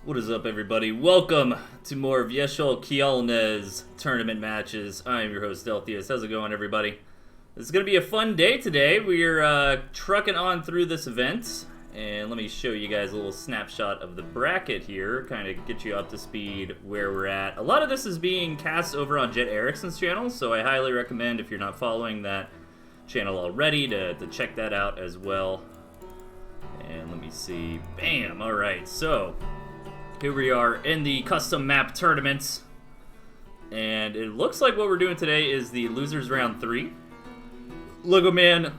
What is up, everybody? Welcome to more Vyeshal Kywalnez tournament matches. I am your host, Delthius. How's it going, everybody? This is going to be a fun day today. We're trucking on through this event, and let me show you guys a little snapshot of the bracket here, kind of get you up to speed where we're at. A lot of this is being cast over on Jet Erickson's channel, so I highly recommend, if you're not following that channel already, to check that out as well. And let me see. Bam! Alright, so here we are in the custom map tournaments, and it looks like what we're doing today is the losers round 3. Logo Man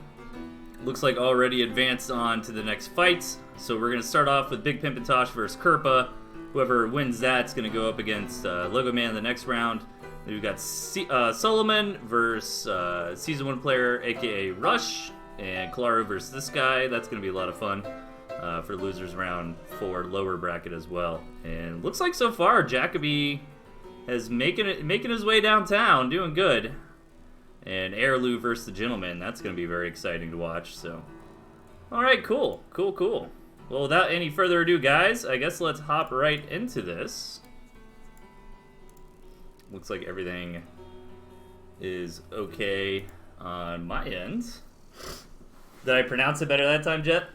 looks like already advanced on to the next fights, so we're going to start off with Big Pimpintosh versus Kerpa. Whoever wins that's going to go up against Logo Man the next round. Then we've got Solomon versus Season 1 player, aka Rush, and Claro versus this guy. That's going to be a lot of fun. For losers round 4 lower bracket as well. And looks like so far Jacoby is making his way downtown, doing good. And Airloo versus the Gentleman, that's going to be very exciting to watch. So, all right, cool. Well, without any further ado, guys, I guess let's hop right into this. Looks like everything is okay on my end. Did I pronounce it better that time, Jet?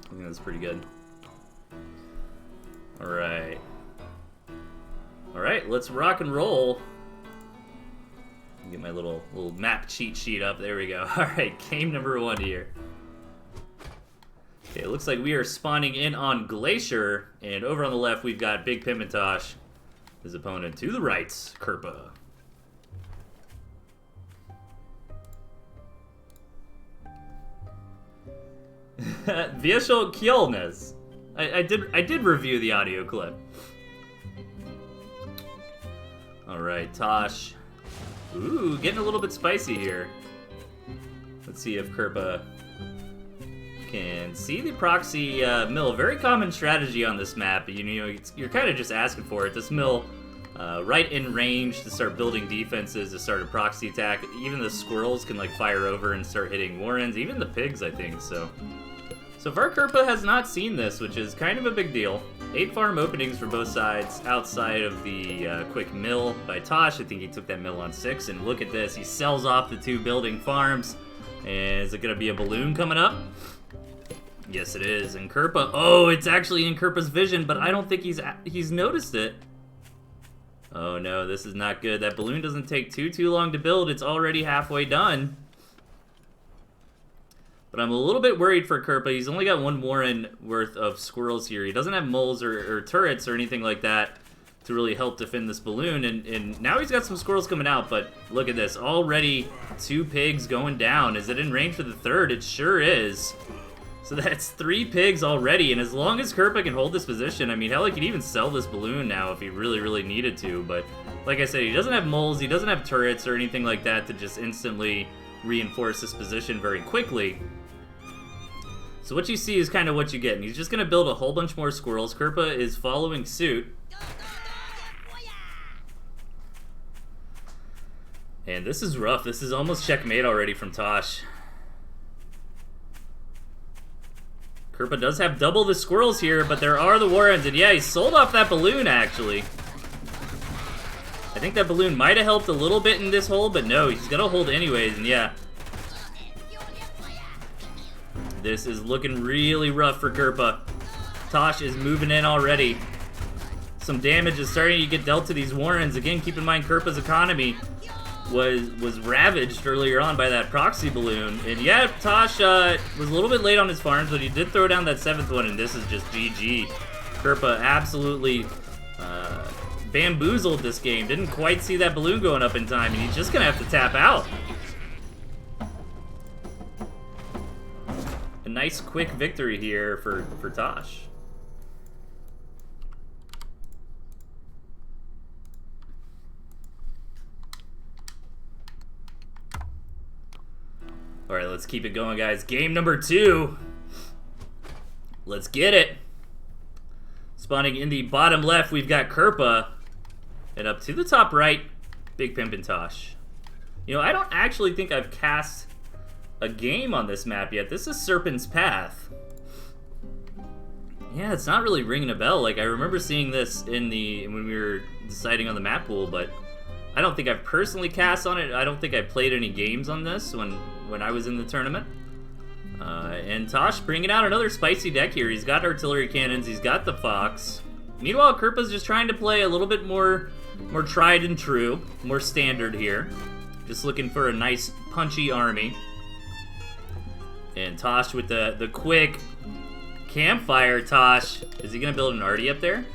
I think that's pretty good. Alright, let's rock and roll. Get my little map cheat sheet up. There we go. Alright, game number 1 here. Okay, it looks like we are spawning in on Glacier, and over on the left we've got Big Pimpintosh. His opponent to the right, Kerpa. Vyeshal Kywalnez. I did review the audio clip. Alright, Tosh. Ooh, getting a little bit spicy here. Let's see if Kerpa can see the proxy mill. Very common strategy on this map. You know, you're kind of just asking for it. This mill right in range to start building defenses, to start a proxy attack. Even the squirrels can like fire over and start hitting warrens. Even the pigs, I think. So far, Kerpa has not seen this, which is kind of a big deal. 8 farm openings for both sides outside of the quick mill by Tosh. I think he took that mill on 6, and look at this. He sells off the 2 building farms. And is it going to be a balloon coming up? Yes, it is. And Kerpa, oh, it's actually in Kerpa's vision, but I don't think he's noticed it. Oh no, this is not good. That balloon doesn't take too long to build. It's already halfway done. But I'm a little bit worried for Kerpa. He's only got 1 warren worth of squirrels here. He doesn't have moles or turrets or anything like that to really help defend this balloon. And now he's got some squirrels coming out, but look at this. Already 2 pigs going down. Is it in range for the 3rd? It sure is. So that's 3 pigs already, and as long as Kerpa can hold this position, I mean, hell, he could even sell this balloon now if he really needed to. But like I said, he doesn't have moles, he doesn't have turrets or anything like that to just instantly reinforce this position very quickly. So what you see is kind of what you get, and he's just going to build a whole bunch more squirrels. Kerpa is following suit. And this is rough. This is almost checkmate already from Tosh. Kerpa does have double the squirrels here, but there are the warrens, and yeah, he sold off that balloon, actually. I think that balloon might have helped a little bit in this hole, but no, he's gonna hold anyways, and yeah. This is looking really rough for Kerpa. Tosh is moving in already. Some damage is starting to get dealt to these warrens. Again, keep in mind Kerpa's economy was ravaged earlier on by that proxy balloon. And yeah, Tosh was a little bit late on his farms, but he did throw down that 7th one, and this is just GG. Kerpa absolutely bamboozled this game. Didn't quite see that balloon going up in time, and he's just gonna have to tap out. A nice quick victory here for Tosh. Alright, let's keep it going, guys. Game number 2. Let's get it. Spawning in the bottom left, we've got Kerpa. And up to the top right, Big Pimpintosh. You know, I don't actually think I've cast a game on this map yet. This is Serpent's Path. Yeah, it's not really ringing a bell. Like, I remember seeing this when we were deciding on the map pool, but I don't think I've personally cast on it. I don't think I played any games on this when I was in the tournament. And Tosh bringing out another spicy deck here. He's got artillery cannons. He's got the Fox. Meanwhile, Kerpa's just trying to play a little bit more tried and true, more standard here. Just looking for a nice punchy army. And Tosh with the quick campfire. Tosh, is he gonna build an arty up there?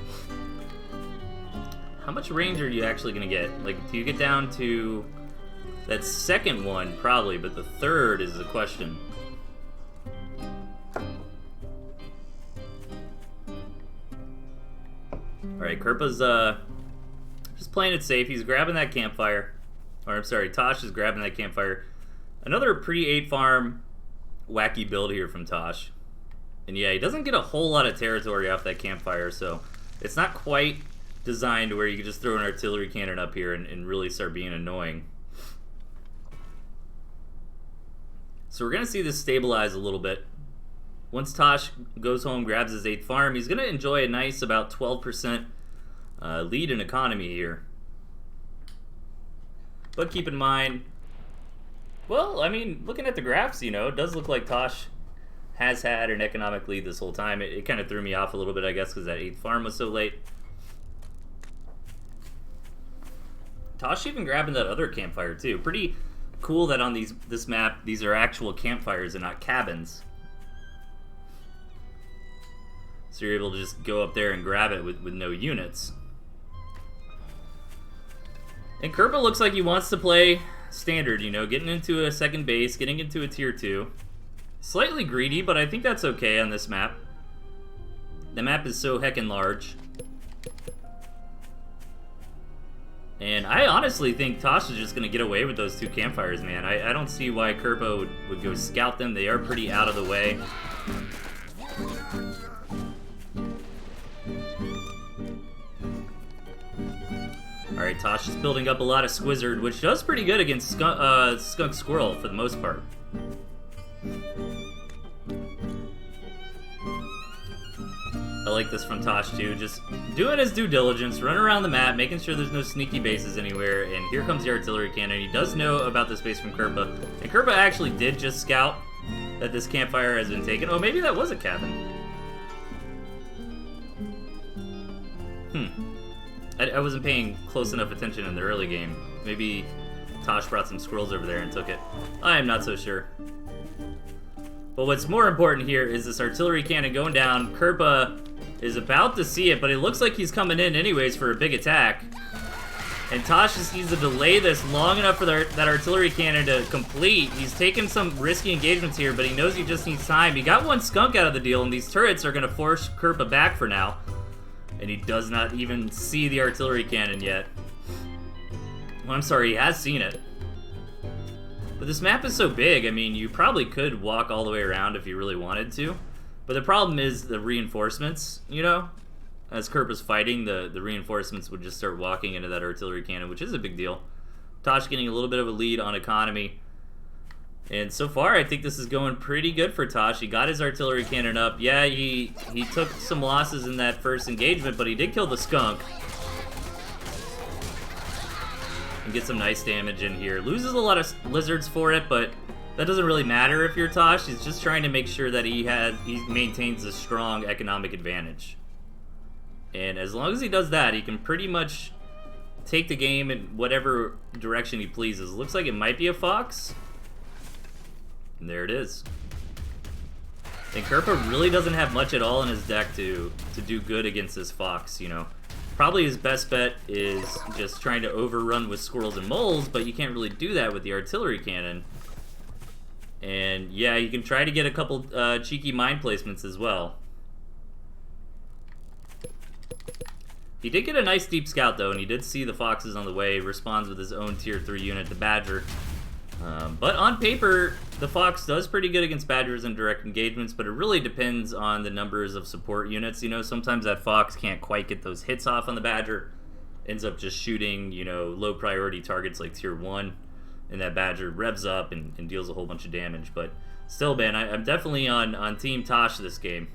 How much range are you actually gonna get? Like, do you get down to that second one? Probably, but the third is the question. Alright, Kerpa's just playing it safe. He's grabbing that campfire. Or, I'm sorry, Tosh is grabbing that campfire. Another pre-8 farm wacky build here from Tosh. And yeah, he doesn't get a whole lot of territory off that campfire, so it's not quite designed where you can just throw an artillery cannon up here and really start being annoying. So we're going to see this stabilize a little bit. Once Tosh goes home, grabs his 8th farm, he's going to enjoy a nice about 12% lead in economy here. But keep in mind, well, I mean, looking at the graphs, you know, it does look like Tosh has had an economic lead this whole time. It kind of threw me off a little bit, I guess, because that 8th farm was so late. Tosh even grabbing that other campfire, too. Pretty cool that on this map, these are actual campfires and not cabins. So you're able to just go up there and grab it with no units. And Kerpa looks like he wants to play standard, you know, getting into a second base, getting into a tier 2. Slightly greedy, but I think that's okay on this map. The map is so heckin' large. And I honestly think Tosh is just going to get away with those 2 campfires, man. I don't see why Kerpa would go scout them. They are pretty out of the way. Alright, Tosh is building up a lot of Squizzard, which does pretty good against Skunk Squirrel for the most part. I like this from Tosh too, just doing his due diligence, running around the map, making sure there's no sneaky bases anywhere, and here comes the artillery cannon. He does know about this base from Kerpa, and Kerpa actually did just scout that this campfire has been taken. Oh, maybe that was a cabin. I wasn't paying close enough attention in the early game. Maybe Tosh brought some squirrels over there and took it. I am not so sure. But what's more important here is this artillery cannon going down. Kerpa is about to see it, but it looks like he's coming in anyways for a big attack. And Tosh just needs to delay this long enough for that artillery cannon to complete. He's taking some risky engagements here, but he knows he just needs time. He got one skunk out of the deal, and these turrets are going to force Kerpa back for now. And he does not even see the artillery cannon yet. Well, I'm sorry, he has seen it. But this map is so big, I mean, you probably could walk all the way around if you really wanted to. But the problem is the reinforcements, you know? As Kerpa's fighting, the reinforcements would just start walking into that artillery cannon, which is a big deal. Tosh getting a little bit of a lead on economy. And so far, I think this is going pretty good for Tosh. He got his artillery cannon up. Yeah, he took some losses in that first engagement, but he did kill the skunk. And get some nice damage in here. Loses a lot of lizards for it, but that doesn't really matter if you're Tosh. He's just trying to make sure that he maintains a strong economic advantage. And as long as he does that, he can pretty much take the game in whatever direction he pleases. Looks like it might be a fox. And there it is. And Kerpa really doesn't have much at all in his deck to do good against this fox, you know. Probably his best bet is just trying to overrun with squirrels and moles, but you can't really do that with the artillery cannon. And yeah, you can try to get a couple cheeky mine placements as well. He did get a nice deep scout though, and he did see the foxes on the way. Responds with his own tier 3 unit, the Badger. But on paper, the Fox does pretty good against Badgers in direct engagements, but it really depends on the numbers of support units. You know, sometimes that Fox can't quite get those hits off on the Badger. Ends up just shooting, you know, low priority targets like tier 1, and that Badger revs up and deals a whole bunch of damage. But still, man, I'm definitely on Team Tosh this game.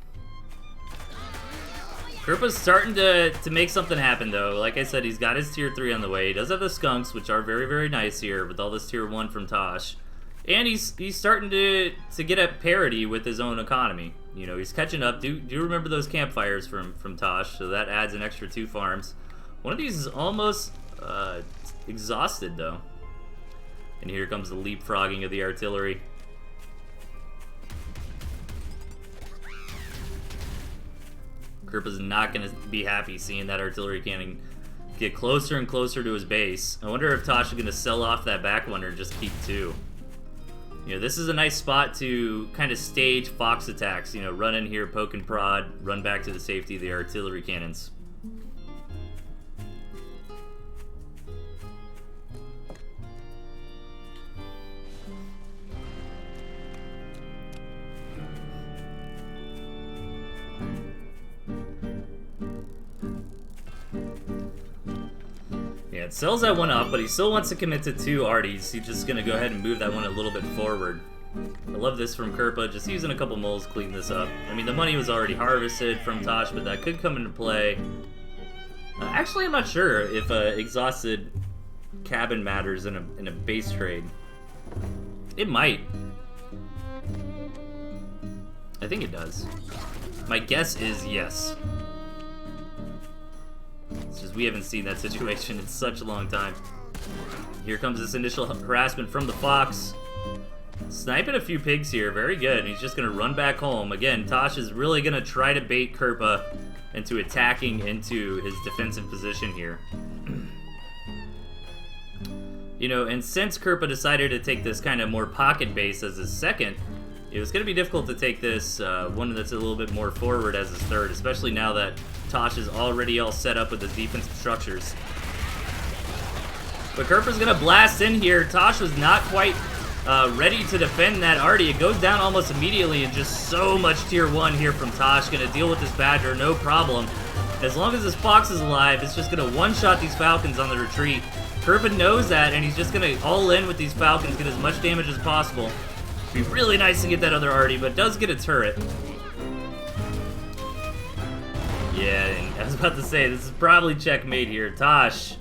Krupa's starting to make something happen, though. Like I said, he's got his tier 3 on the way. He does have the skunks, which are very, very nice here with all this tier 1 from Tosh. And he's starting to get at parity with his own economy. You know, he's catching up. Do remember those campfires from Tosh, so that adds an extra 2 farms. One of these is almost exhausted, though. And here comes the leapfrogging of the artillery. Krupa's not going to be happy seeing that artillery cannon get closer and closer to his base. I wonder if Tosh is going to sell off that back one or just keep 2. You know, this is a nice spot to kind of stage fox attacks. You know, run in here, poke and prod, run back to the safety of the artillery cannons. Yeah, it sells that one up, but he still wants to commit to 2 arties. He's just going to go ahead and move that one a little bit forward. I love this from Kirpa, just using a couple moles to clean this up. I mean, the money was already harvested from Tosh, but that could come into play. Actually, I'm not sure if exhausted cabin matters in a base trade. It might. I think it does. My guess is yes. It's just we haven't seen that situation in such a long time. Here comes this initial harassment from the Fox. Sniping a few pigs here, very good. He's just going to run back home. Again, Tosh is really going to try to bait Kirpa into attacking into his defensive position here. You know, and since Kirpa decided to take this kind of more pocket base as his second, it was going to be difficult to take this one that's a little bit more forward as his third, especially now that Tosh is already all set up with his defensive structures. But Kirpa's going to blast in here. Tosh was not quite ready to defend that arty. It goes down almost immediately, and just so much tier 1 here from Tosh. Going to deal with this Badger, no problem. As long as this Fox is alive, it's just going to one-shot these Falcons on the retreat. Kirpa knows that, and he's just going to all in with these Falcons, get as much damage as possible. Be really nice to get that other arty, but does get a turret. Yeah, and I was about to say, this is probably checkmate here. Tosh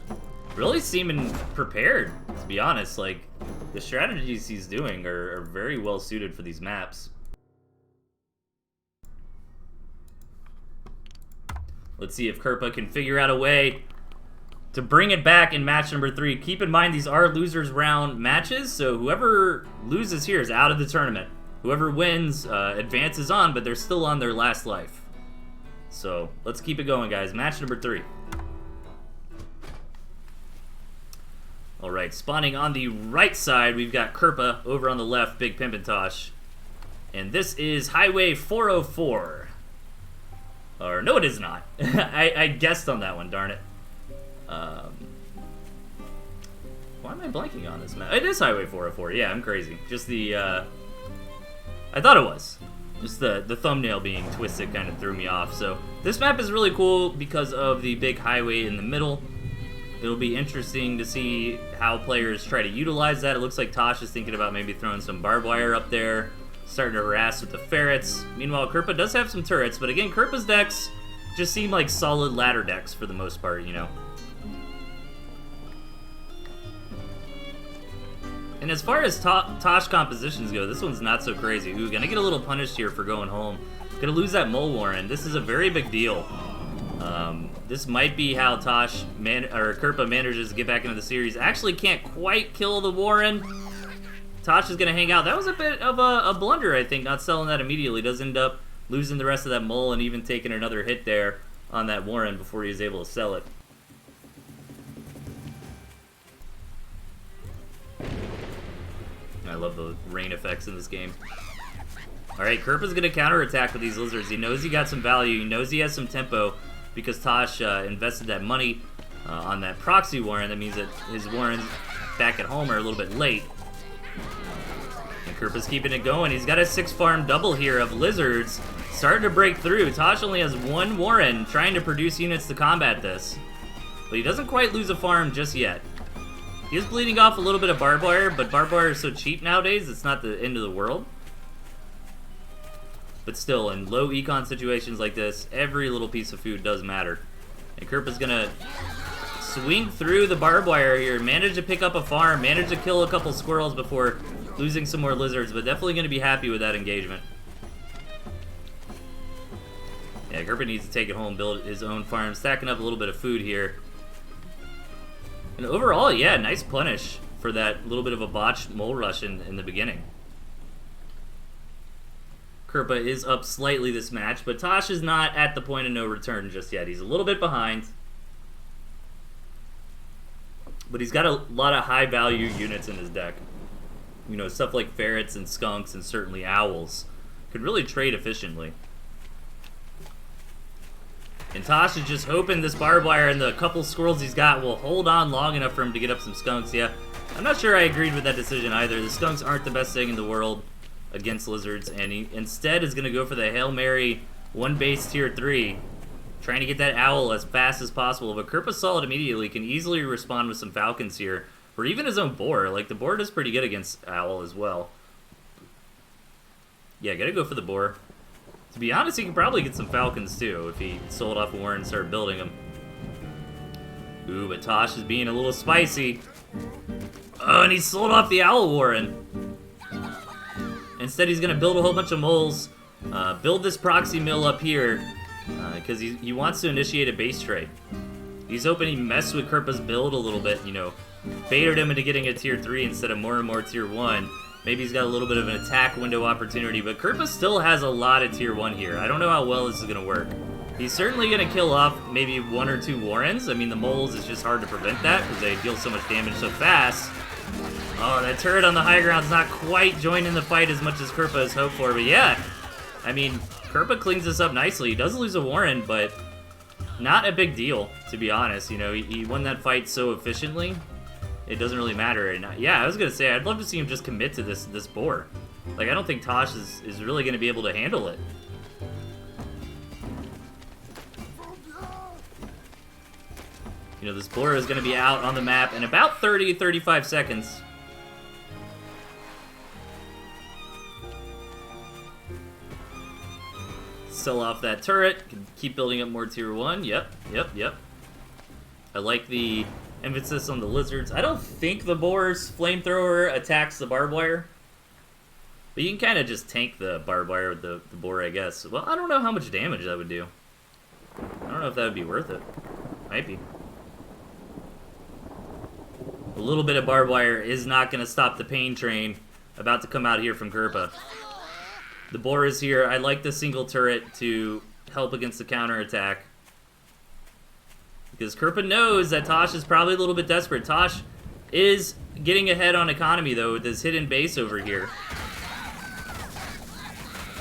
really seeming prepared, to be honest. Like, the strategies he's doing are very well suited for these maps. Let's see if Kirpa can figure out a way to bring it back in match number 3. Keep in mind, these are losers round matches, so whoever loses here is out of the tournament. Whoever wins advances on, but they're still on their last life. So let's keep it going, guys. Match number 3. Alright, spawning on the right side, we've got Kirpa. Over on the left, Big Pimpintosh. And this is Highway 404. Or, no it is not. I guessed on that one, darn it. Why am I blanking on this map? It is Highway 404. Yeah, I'm crazy. Just the, I thought it was. Just the thumbnail being twisted kind of threw me off. So, this map is really cool because of the big highway in the middle. It'll be interesting to see how players try to utilize that. It looks like Tosh is thinking about maybe throwing some barbed wire up there, starting to harass with the ferrets. Meanwhile, Kirpa does have some turrets, but again, Kirpa's decks just seem like solid ladder decks for the most part, you know. And as far as Tosh compositions go, this one's not so crazy. Ooh, gonna get a little punished here for going home. Gonna lose that Mole Warren. This is a very big deal. This might be how Kirpa manages to get back into the series. Actually can't quite kill the Warren. Tosh is gonna hang out. That was a bit of a blunder, I think, not selling that immediately. Does end up losing the rest of that Mole and even taking another hit there on that Warren before he was able to sell it. I love the rain effects in this game. Alright, Kirpa's going to counterattack with these lizards. He knows he got some value. He knows he has some tempo because Tosh invested that money on that proxy Warren. That means that his Warrens back at home are a little bit late. And Kirpa's keeping it going. He's got a 6-farm double here of lizards. Starting to break through. Tosh only has 1 Warren trying to produce units to combat this. But he doesn't quite lose a farm just yet. He is bleeding off a little bit of barbed wire, but barbed wire is so cheap nowadays, it's not the end of the world. But still, in low econ situations like this, every little piece of food does matter. And Kirpa's gonna swing through the barbed wire here, manage to pick up a farm, manage to kill a couple squirrels before losing some more lizards, but definitely gonna be happy with that engagement. Yeah, Kirpa needs to take it home, build his own farm, stacking up a little bit of food here. And overall, yeah, nice punish for that little bit of a botched mole rush in the beginning. Kirpa is up slightly this match, but Tosh is not at the point of no return just yet. He's a little bit behind. But he's got a lot of high-value units in his deck. You know, stuff like ferrets and skunks and certainly owls could really trade efficiently. And Tosh is just hoping this barbed wire and the couple squirrels he's got will hold on long enough for him to get up some skunks. Yeah, I'm not sure I agreed with that decision either. The skunks aren't the best thing in the world against lizards, and he instead is going to go for the Hail Mary one base tier 3, trying to get that owl as fast as possible. But Kirpa saw it immediately, can easily respond with some falcons here, or even his own boar. Like, the boar is pretty good against owl as well. Yeah, gotta go for the boar. To be honest, he can probably get some falcons too if he sold off a warren and started building them. Ooh, but Tosh is being a little spicy. Oh, and he sold off the owl warren. Instead, he's gonna build a whole bunch of moles, build this proxy mill up here, because he wants to initiate a base trade. He's hoping he messed with Kirpa's build a little bit, you know, baited him into getting a tier 3 instead of more and more tier 1. Maybe he's got a little bit of an attack window opportunity, but Kirpa still has a lot of tier 1 here. I don't know how well this is going to work. He's certainly going to kill off maybe 1 or 2 warrens. I mean, the moles is just hard to prevent that because they deal so much damage so fast. Oh, that turret on the high ground's not quite joining the fight as much as Kirpa has hoped for, but yeah. I mean, Kirpa cleans this up nicely. He does lose a warren, but not a big deal, to be honest. You know, he won that fight so efficiently. It doesn't really matter. And yeah, I was gonna say, I'd love to see him just commit to this boar. Like, I don't think Tosh is really gonna be able to handle it. You know, this boar is gonna be out on the map in about 30-35 seconds. Sell off that turret, keep building up more tier 1. Yep. I like the emphasis on the lizards. I don't think the boar's flamethrower attacks the barbed wire. But you can kind of just tank the barbed wire with the boar, I guess. Well, I don't know how much damage that would do. I don't know if that would be worth it. Might be. A little bit of barbed wire is not going to stop the pain train about to come out here from Kirpa. The boar is here. I like the single turret to help against the counterattack. Because Kirpa knows that Tosh is probably a little bit desperate. Tosh is getting ahead on economy, though, with this hidden base over here.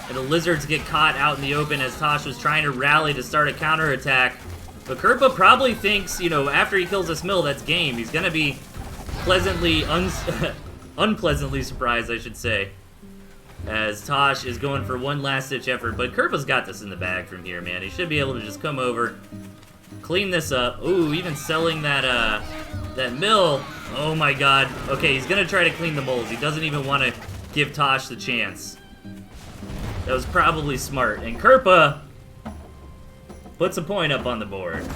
And the lizards get caught out in the open as Tosh was trying to rally to start a counterattack. But Kirpa probably thinks, you know, after he kills this mill, that's game. He's going to be pleasantly, unpleasantly surprised, I should say, as Tosh is going for one last-ditch effort. But Kirpa's got this in the bag from here, man. He should be able to just come over, clean this up. Ooh, even selling that mill. Oh my god. Okay, he's gonna try to clean the moles. He doesn't even want to give Tosh the chance. That was probably smart. And Kirpa puts a point up on the board.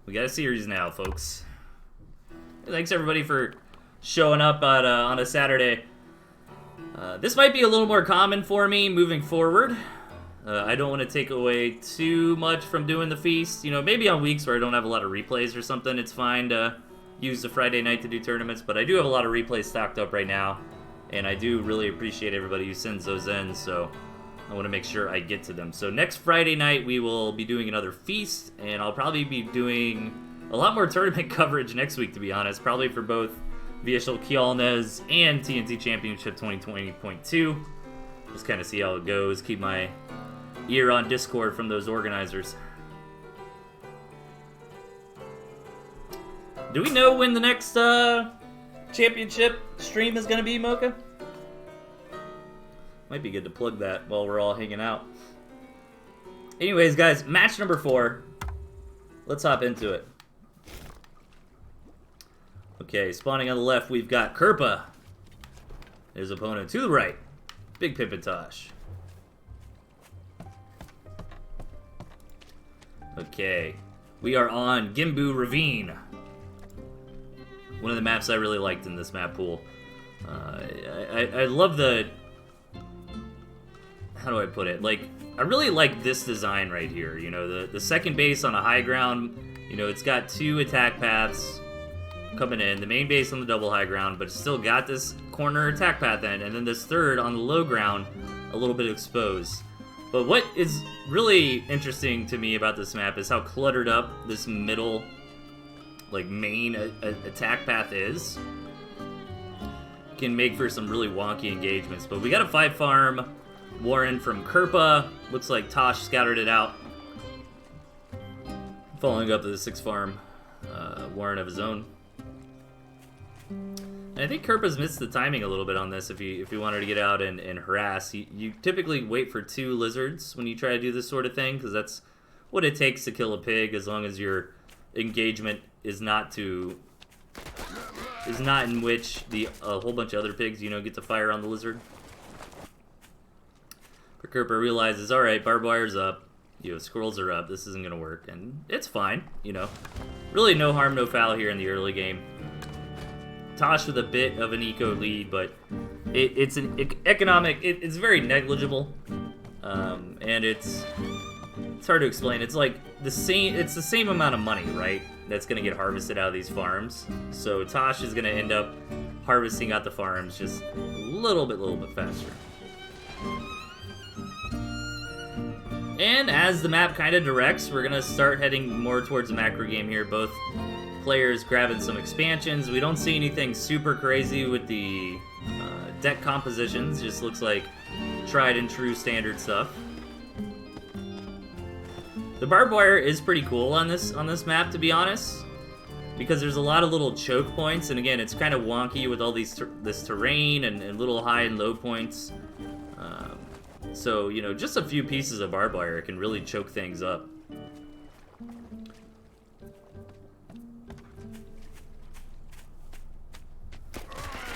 We got a series now, folks. Thanks everybody for showing up on a Saturday. This might be a little more common for me moving forward. I don't want to take away too much from doing the feast. You know, maybe on weeks where I don't have a lot of replays or something, it's fine to use the Friday night to do tournaments, but I do have a lot of replays stocked up right now, and I do really appreciate everybody who sends those in, so I want to make sure I get to them. So next Friday night, we will be doing another feast, and I'll probably be doing a lot more tournament coverage next week, to be honest, probably for both Vyeshal, Kywalnez, and TnT Championship 2020.2. Just kind of see how it goes, keep my ear on Discord from those organizers. Do we know when the next championship stream is going to be, Mocha? Might be good to plug that while we're all hanging out. Anyways, guys, match number 4. Let's hop into it. Okay, spawning on the left, we've got Kirpa. His opponent to the right. Big Pip and Tosh. Okay. We are on Gimbu Ravine. One of the maps I really liked in this map pool. I love the... How do I put it? Like, I really like this design right here. You know, the second base on a high ground, you know, it's got 2 attack paths coming in. The main base on the double high ground, but it's still got this corner attack path end, and then this third on the low ground, a little bit exposed. But what is really interesting to me about this map is how cluttered up this middle, like, main attack path is. Can make for some really wonky engagements. But we got a 5-farm Warren from Kerpa. Looks like Tosh scattered it out. Following up the 6-farm Warren of his own. And I think Kerpa's missed the timing a little bit on this if you wanted to get out and harass. You typically wait for 2 lizards when you try to do this sort of thing, because that's what it takes to kill a pig, as long as your engagement is not in which a whole bunch of other pigs, you know, get to fire on the lizard. But Kerpa realizes, alright, barbed wire's up, you know, squirrels are up, this isn't gonna work, and it's fine, you know. Really no harm, no foul here in the early game. Tosh with a bit of an eco lead, but it's an economic, it's very negligible, and it's hard to explain. It's like the same amount of money, right, that's gonna get harvested out of these farms. So Tosh is gonna end up harvesting out the farms just a little bit faster. And as the map kind of directs, we're gonna start heading more towards the macro game here. Both players grabbing some expansions. We don't see anything super crazy with the deck compositions. Just looks like tried and true standard stuff. The barbed wire is pretty cool on this map, to be honest, because there's a lot of little choke points, and again, it's kind of wonky with all this terrain and little high and low points. So, you know, just a few pieces of barbed wire can really choke things up.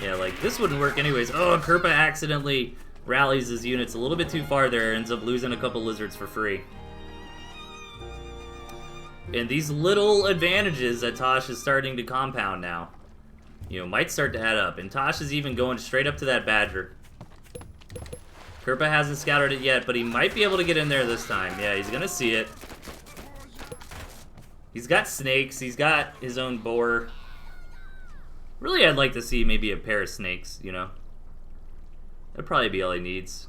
Yeah, like, this wouldn't work anyways. Oh, Kerpa accidentally rallies his units a little bit too far there, ends up losing a couple lizards for free. And these little advantages that Tosh is starting to compound now, you know, might start to add up. And Tosh is even going straight up to that badger. Kerpa hasn't scouted it yet, but he might be able to get in there this time. Yeah, he's gonna see it. He's got snakes, he's got his own boar. Really, I'd like to see maybe a pair of snakes, you know? That'd probably be all he needs.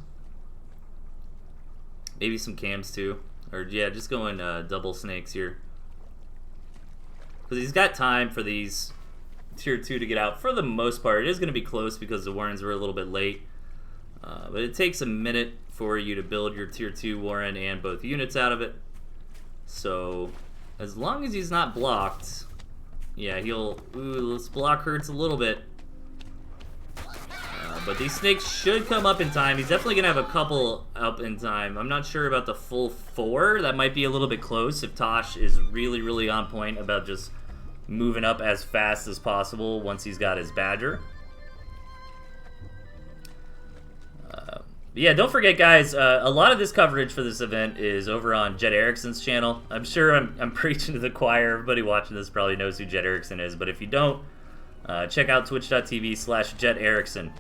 Maybe some cams too. Or yeah, just going double snakes here. Because he's got time for these tier 2 to get out. For the most part, it is going to be close because the Warrens were a little bit late. But it takes a minute for you to build your tier 2 Warren and both units out of it. So, as long as he's not blocked, yeah, he'll... Ooh, this block hurts a little bit. But these snakes should come up in time. He's definitely going to have a couple up in time. I'm not sure about the full 4. That might be a little bit close if Tosh is really, really on point about just moving up as fast as possible once he's got his badger. Yeah, don't forget, guys, a lot of this coverage for this event is over on Jet Erickson's channel. I'm sure I'm preaching to the choir. Everybody watching this probably knows who Jet Erickson is, but if you don't, check out twitch.tv/Jet Erickson.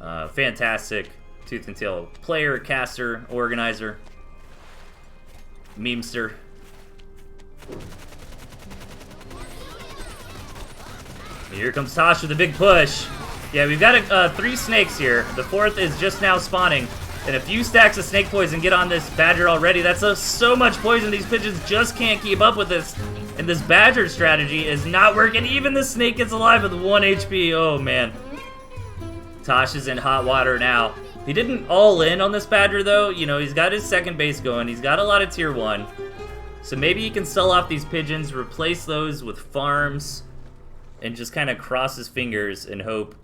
Fantastic Tooth and Tail player, caster, organizer, memester. And here comes Tosh with a big push. Yeah, we've got 3 snakes here. The 4th is just now spawning. And a few stacks of snake poison get on this badger already. That's so much poison. These pigeons just can't keep up with this. And this badger strategy is not working. Even the snake gets alive with 1 HP. Oh, man. Tosh is in hot water now. He didn't all in on this badger, though. You know, he's got his second base going. He's got a lot of tier 1. So maybe he can sell off these pigeons, replace those with farms, and just kind of cross his fingers and hope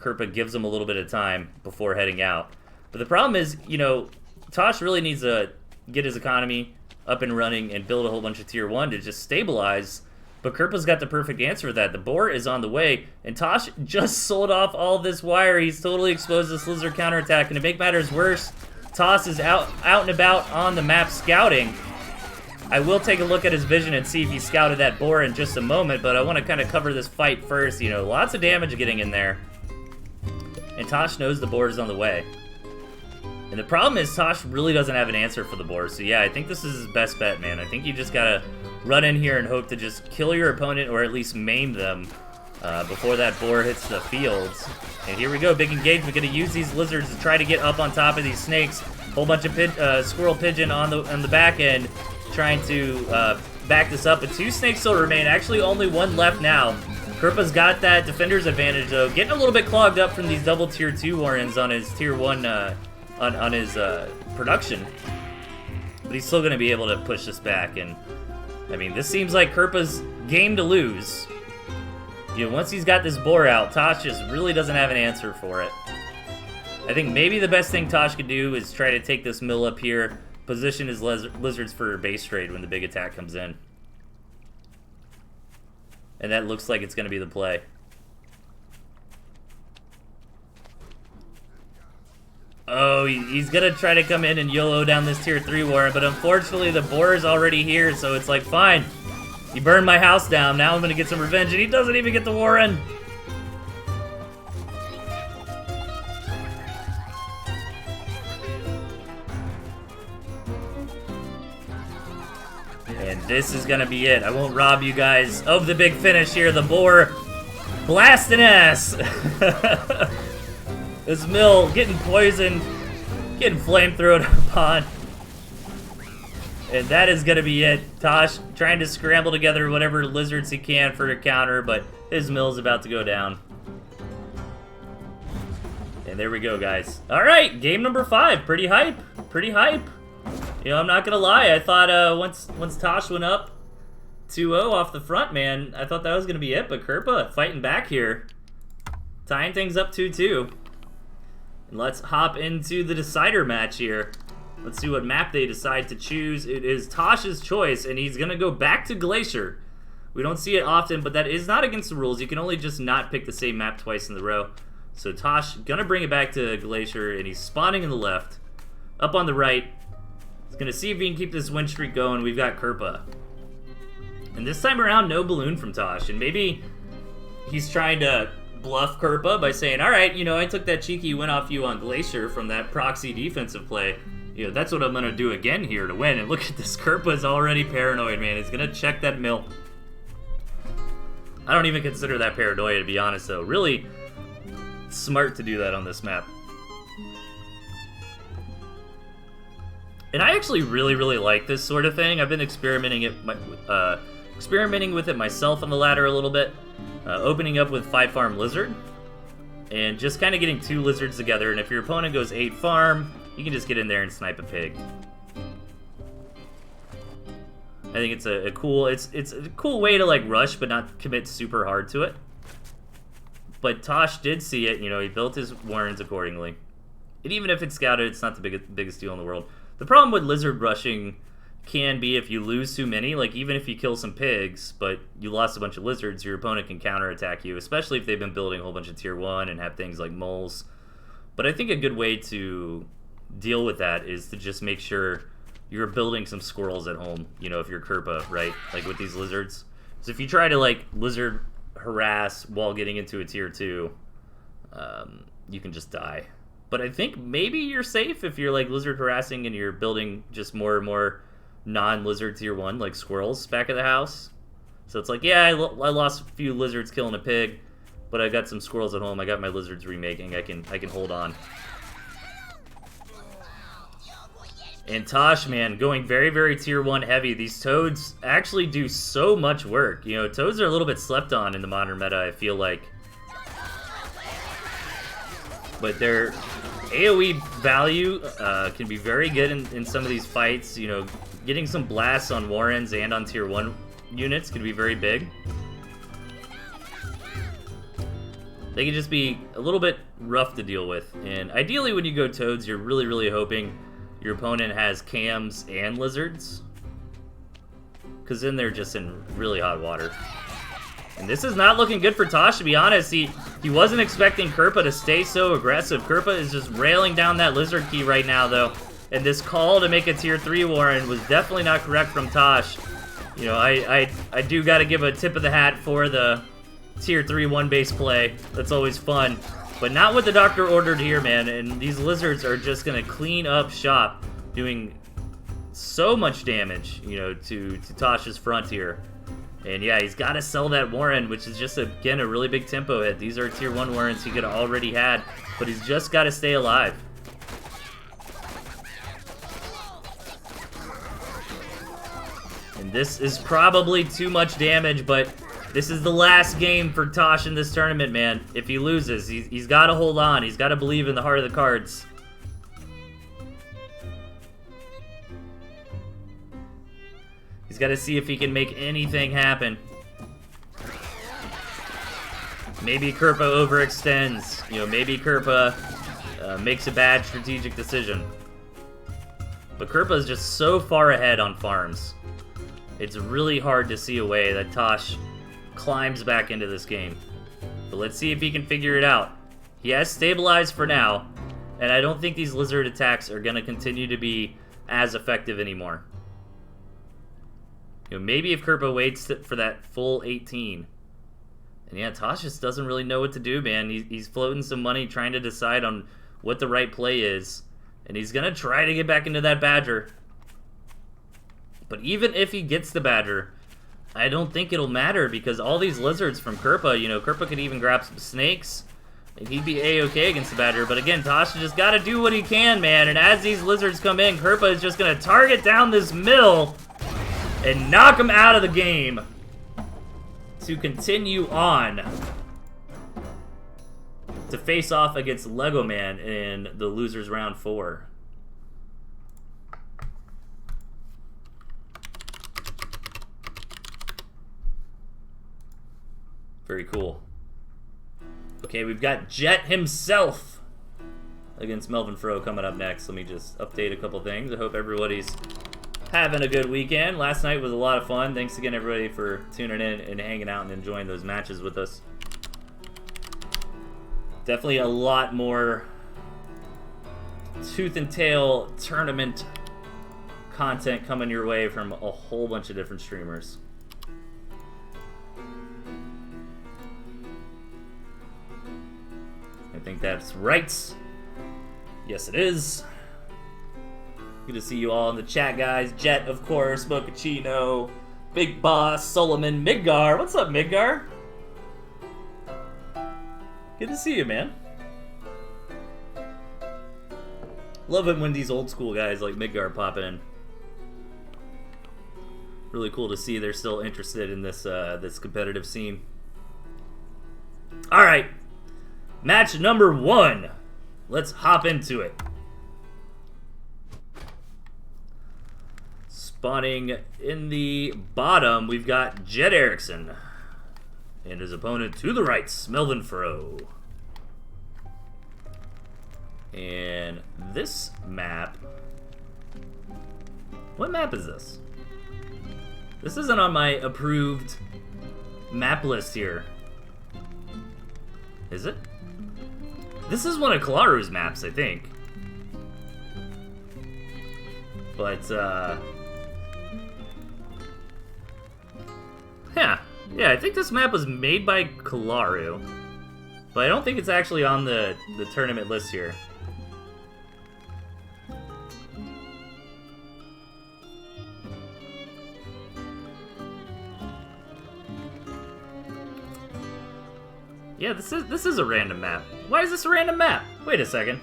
Kerpa gives him a little bit of time before heading out. But the problem is, you know, Tosh really needs to get his economy up and running and build a whole bunch of tier 1 to just stabilize But Kerpa's got the perfect answer for that. The boar is on the way, and Tosh just sold off all this wire. He's totally exposed this lizard counterattack, and to make matters worse, Tosh is out and about on the map scouting. I will take a look at his vision and see if he scouted that boar in just a moment, but I want to kind of cover this fight first. You know, lots of damage getting in there. And Tosh knows the boar is on the way. And the problem is Tosh really doesn't have an answer for the boar. So yeah, I think this is his best bet, man. I think you just gotta run in here and hope to just kill your opponent or at least maim them before that boar hits the fields. And here we go, big engagement. Gonna use these lizards to try to get up on top of these snakes. Whole bunch of squirrel pigeon on the back end, trying to back this up. But 2 snakes still remain. Actually, only 1 left now. Kerpa's got that defender's advantage though, getting a little bit clogged up from these double tier 2 warrens on his tier 1 on his production. But he's still gonna be able to push this back. And I mean, this seems like Kerpa's game to lose. You know, once he's got this boar out, Tosh just really doesn't have an answer for it. I think maybe the best thing Tosh could do is try to take this mill up here, position his lizards for base trade when the big attack comes in. And that looks like it's going to be the play. Oh, he's going to try to come in and YOLO down this tier 3 warren, but unfortunately the boar is already here, so it's like, fine. You burned my house down, now I'm going to get some revenge, and he doesn't even get the warren. And this is going to be it. I won't rob you guys of the big finish here. The boar blasting ass. This mill getting poisoned, getting flamethrowed upon. And that is going to be it. Tosh trying to scramble together whatever lizards he can for a counter, but his mill's about to go down. And there we go, guys. All right, game number 5. Pretty hype. Pretty hype. You know, I'm not going to lie. I thought once Tosh went up 2-0 off the front, man, I thought that was going to be it. But Kerpa fighting back here. Tying things up 2-2. And let's hop into the decider match here. Let's see what map they decide to choose. It is Tosh's choice, and he's going to go back to Glacier. We don't see it often, but that is not against the rules. You can only just not pick the same map twice in a row. So Tosh going to bring it back to Glacier, and he's spawning in the left. Up on the right. He's going to see if he can keep this win streak going. We've got Kerpa. And this time around, no balloon from Tosh. And maybe he's trying to bluff Kerpa by saying, all right, you know, I took that cheeky win off you on Glacier from that proxy defensive play. You know, that's what I'm going to do again here to win. And look at this. Kerpa's already paranoid, man. He's going to check that mill. I don't even consider that paranoia, to be honest, though. Really smart to do that on this map. And I actually really, really like this sort of thing. I've been experimenting with it myself on the ladder a little bit. Opening up with 5 farm lizard. And just kind of getting 2 lizards together. And if your opponent goes 8 farm, you can just get in there and snipe a pig. I think it's a cool way to like rush but not commit super hard to it. But Tosh did see it, you know, he built his warrens accordingly. And even if it's scouted, it's not the biggest deal in the world. The problem with lizard rushing can be if you lose too many, like even if you kill some pigs, but you lost a bunch of lizards, your opponent can counterattack you, especially if they've been building a whole bunch of tier 1 and have things like moles. But I think a good way to deal with that is to just make sure you're building some squirrels at home, you know, if you're Kerpa, right? Like with these lizards. So if you try to like lizard harass while getting into a tier 2, you can just die. But I think maybe you're safe if you're like lizard harassing and you're building just more and more non-lizard tier 1, like squirrels back at the house. So it's like, yeah, I lost a few lizards killing a pig, but I got some squirrels at home. I got my lizards remaking. I can hold on. And Tosh, man, going very, very tier 1 heavy. These toads actually do so much work. You know, toads are a little bit slept on in the modern meta, I feel like. But their AoE value can be very good in some of these fights. You know, getting some blasts on warrens and on tier 1 units can be very big. They can just be a little bit rough to deal with. And ideally when you go toads, you're really, really hoping your opponent has cams and lizards. because then they're just in really hot water. And this is not looking good for Tosh, to be honest. He wasn't expecting Kerpa to stay so aggressive. Kerpa is just railing down that Lizard Key right now, though. And this call to make a Tier 3 Warren was definitely not correct from Tosh. You know, I do got to give a tip of the hat for the Tier 3 one-base play. That's always fun. But not what the doctor ordered here, man. And these Lizards are just going to clean up shop, doing so much damage, you know, to Tosh's front here. And yeah, he's got to sell that Warren, which is just, again, a really big tempo hit. These are Tier 1 Warrens he could have already had, but he's just got to stay alive. And this is probably too much damage, but this is the last game for Tosh in this tournament, man. If he loses, he's got to hold on. He's got to believe in the heart of the cards. He's got to see if he can make anything happen. Maybe Kerpa overextends. You know, maybe Kerpa makes a bad strategic decision. But Kerpa is just so far ahead on farms. It's really hard to see a way that Tosh climbs back into this game. But let's see if he can figure it out. He has stabilized for now, and I don't think these lizard attacks are going to continue to be as effective anymore. You know, maybe if Kerpa waits for that full 18. And yeah, Tosh just doesn't really know what to do, man. He's floating some money, trying to decide on what the right play is. And he's going to try to get back into that Badger. But even if he gets the Badger, I don't think it'll matter, because all these lizards from Kerpa, you know, Kerpa could even grab some snakes, and he'd be A-okay against the Badger. But again, Tosh just got to do what he can, man. And as these lizards come in, Kerpa is just going to target down this mill and knock him out of the game to continue on to face off against Lego Man in the losers round 4. Very cool. Okay, we've got Jet himself against Melvin Fro coming up next. Let me just update a couple things. I hope everybody's having a good weekend. Last night was a lot of fun. Thanks again, everybody, for tuning in and hanging out and enjoying those matches with us. Definitely a lot more Tooth and Tail tournament content coming your way from a whole bunch of different streamers. I think that's right. Yes, it is. Good to see you all in the chat, guys. Jet, of course, Mochaccino, Big Boss, Solomon, Midgar. What's up, Midgar? Good to see you, man. Love it when these old school guys like Midgar pop in. Really cool to see they're still interested in this this competitive scene. All right, match number 1. Let's hop into it. Spawning in the bottom, we've got Jet Erickson. And his opponent to the right, Melvin Fro. And this map... What map is this? This isn't on my approved map list here. Is it? This is one of Kalaru's maps, I think. But, yeah, I think this map was made by Kalaru, but I don't think it's actually on the tournament list here. Yeah, this is a random map. Why is this a random map? Wait a second.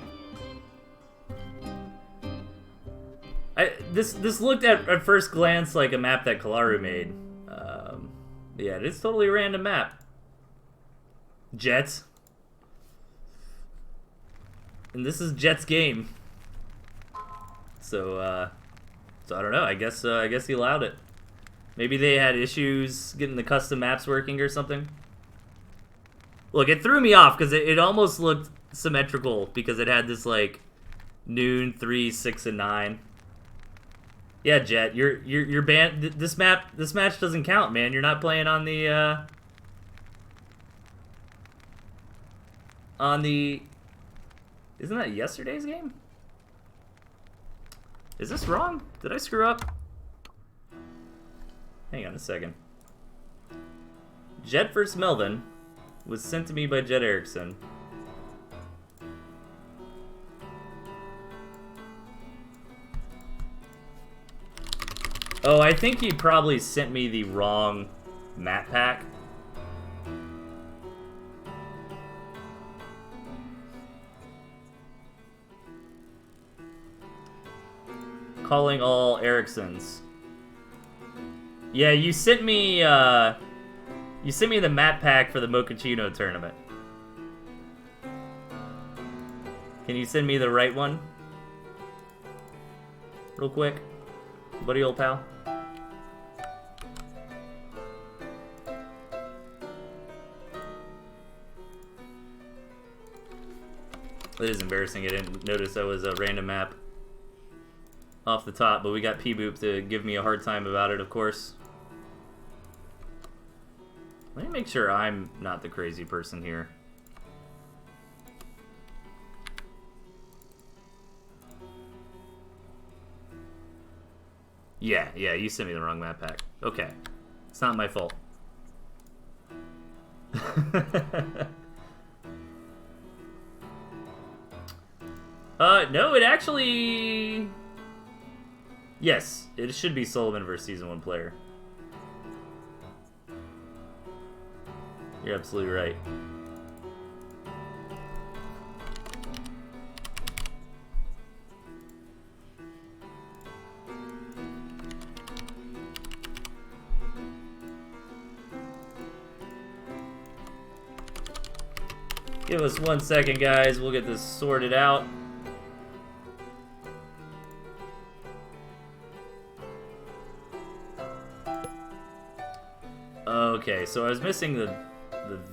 This looked at first glance like a map that Kalaru made. Yeah, it is totally a random map. Jets. And this is Jet's game. So I don't know. I guess he allowed it. Maybe they had issues getting the custom maps working or something. Look, it threw me off because it almost looked symmetrical because it had this like noon, 3, 6, and 9. Yeah, Jet, you're banned. This match doesn't count, man. You're not playing on the Isn't that yesterday's game? Is this wrong? Did I screw up? Hang on a second. Jet vs. Melvin was sent to me by Jet Erickson. Oh, I think he probably sent me the wrong map pack. Calling all Ericksons. Yeah, you sent me the map pack for the Mochaccino tournament. Can you send me the right one? Real quick, buddy old pal. It is embarrassing. I didn't notice that was a random map off the top, but we got P-Boop to give me a hard time about it, of course. Let me make sure I'm not the crazy person here. Yeah, you sent me the wrong map pack. Okay. It's not my fault. No, it actually... Yes, it should be Sullivan versus Season 1 player. You're absolutely right. Give us 1 second, guys. We'll get this sorted out. Okay, so I was missing the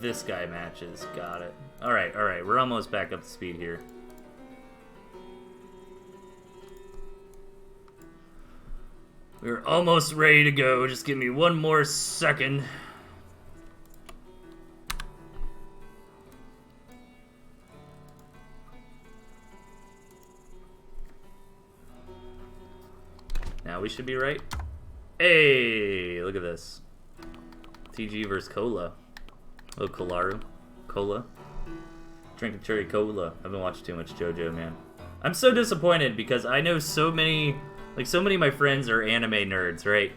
this guy matches. Got it. Alright, we're almost back up to speed here. We're almost ready to go. Just give me 1 more second. Now we should be right. Hey, look at this. TG versus Cola. Oh, Kolaru. Cola. Drinking cherry cola. I've been watching too much JoJo, man. I'm so disappointed because I know so many of my friends are anime nerds, right?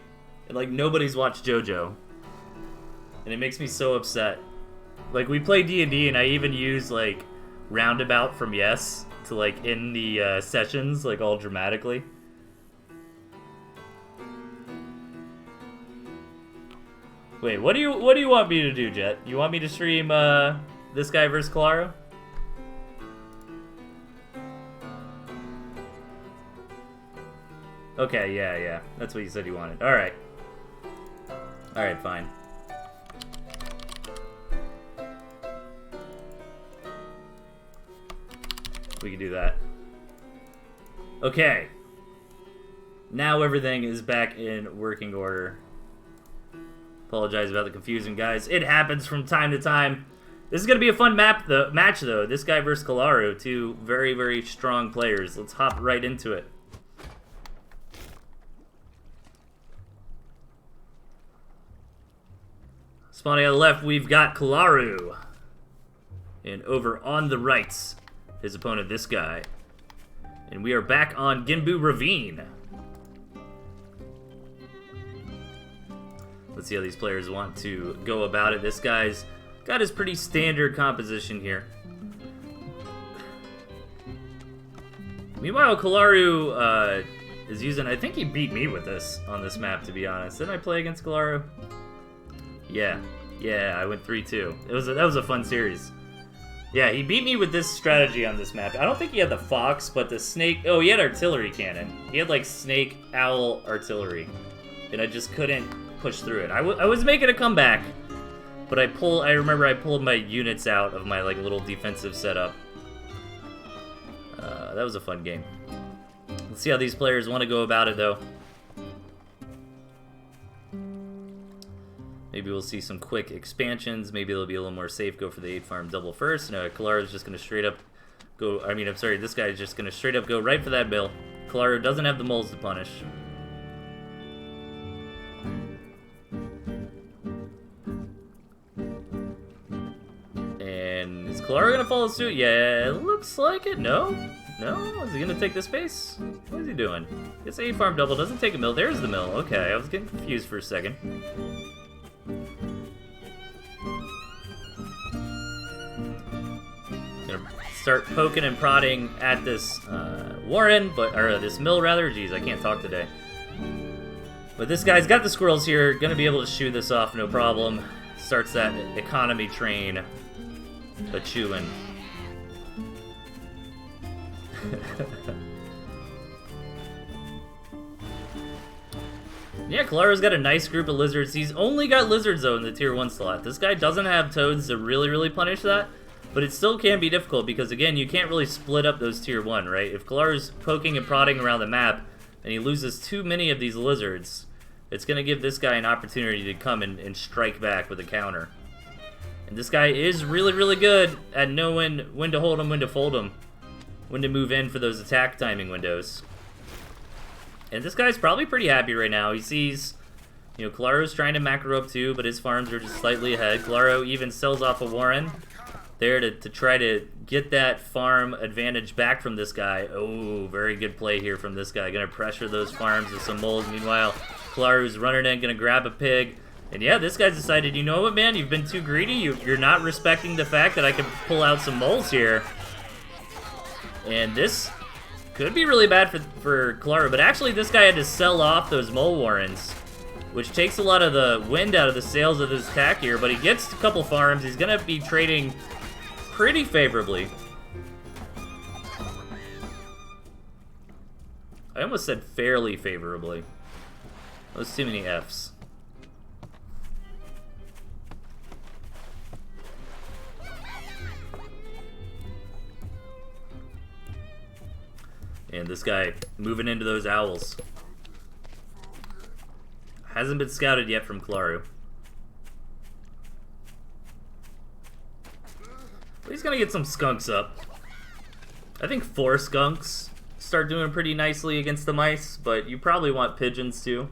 And like nobody's watched JoJo. And it makes me so upset. Like we play D&D and I even use like Roundabout from Yes to like end the sessions like all dramatically. Wait, what do you want me to do, Jet? You want me to stream this guy versus Kolaru? Okay, yeah. That's what you said you wanted. Alright. Alright, fine. We can do that. Okay. Now everything is back in working order. Apologize about the confusion, guys. It happens from time to time. This is going to be a fun match, though. This guy versus Kolaru, 2 very, very strong players. Let's hop right into it. Spawning on the left, we've got Kolaru. And over on the right, his opponent, this guy. And we are back on Ginbu Ravine. Let's see how these players want to go about it. This guy's got his pretty standard composition here. Meanwhile, Kolaru is using... I think he beat me with this on this map, to be honest. Didn't I play against Kolaru? Yeah, I went 3-2. That was a fun series. Yeah, he beat me with this strategy on this map. I don't think he had the Fox, but the Snake... Oh, he had Artillery Cannon. He had, like, Snake, Owl, Artillery. And I just couldn't push through it. I was making a comeback, but I remember I pulled my units out of my like little defensive setup. That was a fun game. Let's see how these players want to go about it, though. Maybe we'll see some quick expansions. Maybe it'll be a little more safe. Go for the 8 farm double first. No, Kalaro's just going to straight up go... I mean, I'm sorry. This guy's just going to straight up go right for that mill. Kalaro doesn't have the moles to punish. And is Kalaro going to follow suit? Yeah, it looks like it. No? No? Is he going to take this space? What is he doing? It's 8 farm double. Doesn't take a mill. There's the mill. Okay, I was getting confused for a second. Start poking and prodding at this Warren, or this mill rather. Jeez, I can't talk today. But this guy's got the squirrels here, gonna be able to shoo this off, no problem. Starts that economy train a-chewing. Yeah, Kalaro's got a nice group of lizards. He's only got lizards though in the tier 1 slot. This guy doesn't have toads to really punish that. But it still can be difficult because, again, you can't really split up those tier 1, right? If Kalaro's poking and prodding around the map and he loses too many of these lizards, it's going to give this guy an opportunity to come and strike back with a counter. And this guy is really good at knowing when to hold him, when to fold him, when to move in for those attack timing windows. And this guy's probably pretty happy right now. He sees, you know, Kalaro's trying to macro up too, but his farms are just slightly ahead. Kalaro even sells off a Warren there to try to get that farm advantage back from this guy. Oh, very good play here from this guy. Gonna pressure those farms with some moles. Meanwhile, Kalaro's running in, gonna grab a pig. And yeah, this guy's decided, you know what, man? You've been too greedy. You're not respecting the fact that I can pull out some moles here. And this could be really bad for Kalaro. But actually, this guy had to sell off those mole warrens, which takes a lot of the wind out of the sails of his attack here. But he gets a couple farms. He's gonna be trading pretty favorably. I almost said fairly favorably. Those too many Fs. And this guy moving into those owls. Hasn't been scouted yet from Kalaro. He's gonna get some skunks up. I think 4 skunks start doing pretty nicely against the mice, but you probably want pigeons too.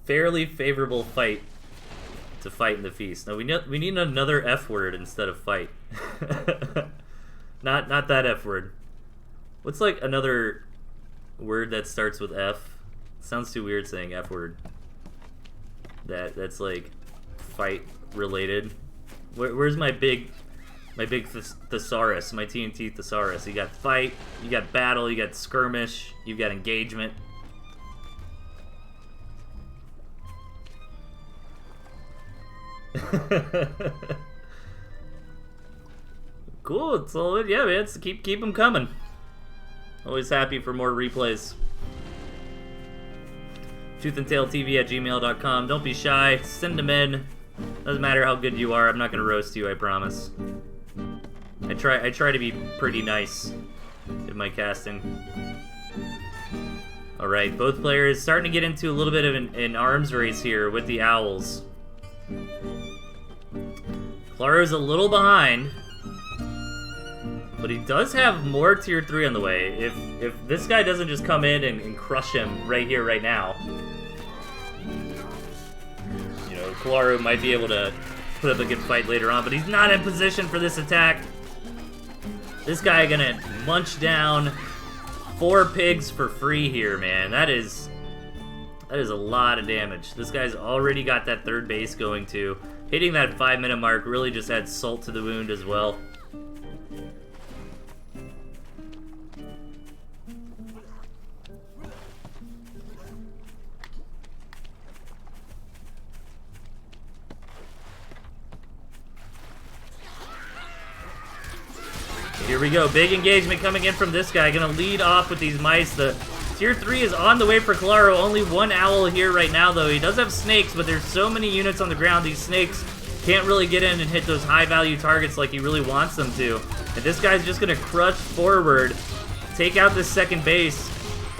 Fairly favorable fight to fight in the feast. Now we need another F word instead of fight. not that F word. What's like another word that starts with F? It sounds too weird saying F word. That's like fight related. Where's my big thesaurus, my TnT thesaurus? You got fight, you got battle, you got skirmish, you got engagement. Cool, it's all good. Yeah, man, keep them coming. Always happy for more replays. ToothAndTailTV@gmail.com. Don't be shy. Send them in. Doesn't matter how good you are. I'm not gonna roast you. I promise. I try to be pretty nice in my casting. All right, both players starting to get into a little bit of an arms race here with the owls. Kalaro's a little behind, but he does have more tier 3 on the way. If this guy doesn't just come in and crush him right here, right now, you know, Kalaro might be able to put up a good fight later on, but he's not in position for this attack. This guy gonna munch down 4 pigs for free here, man. That is a lot of damage. This guy's already got that 3rd base going too. Hitting that 5-minute mark really just adds salt to the wound as well. Here we go, big engagement coming in from this guy. Gonna lead off with these mice. The tier 3 is on the way for Kalaro. Only 1 owl here right now, though. He does have snakes, but there's so many units on the ground. These snakes can't really get in and hit those high-value targets like he really wants them to. And this guy's just gonna crush forward, take out this 2nd base.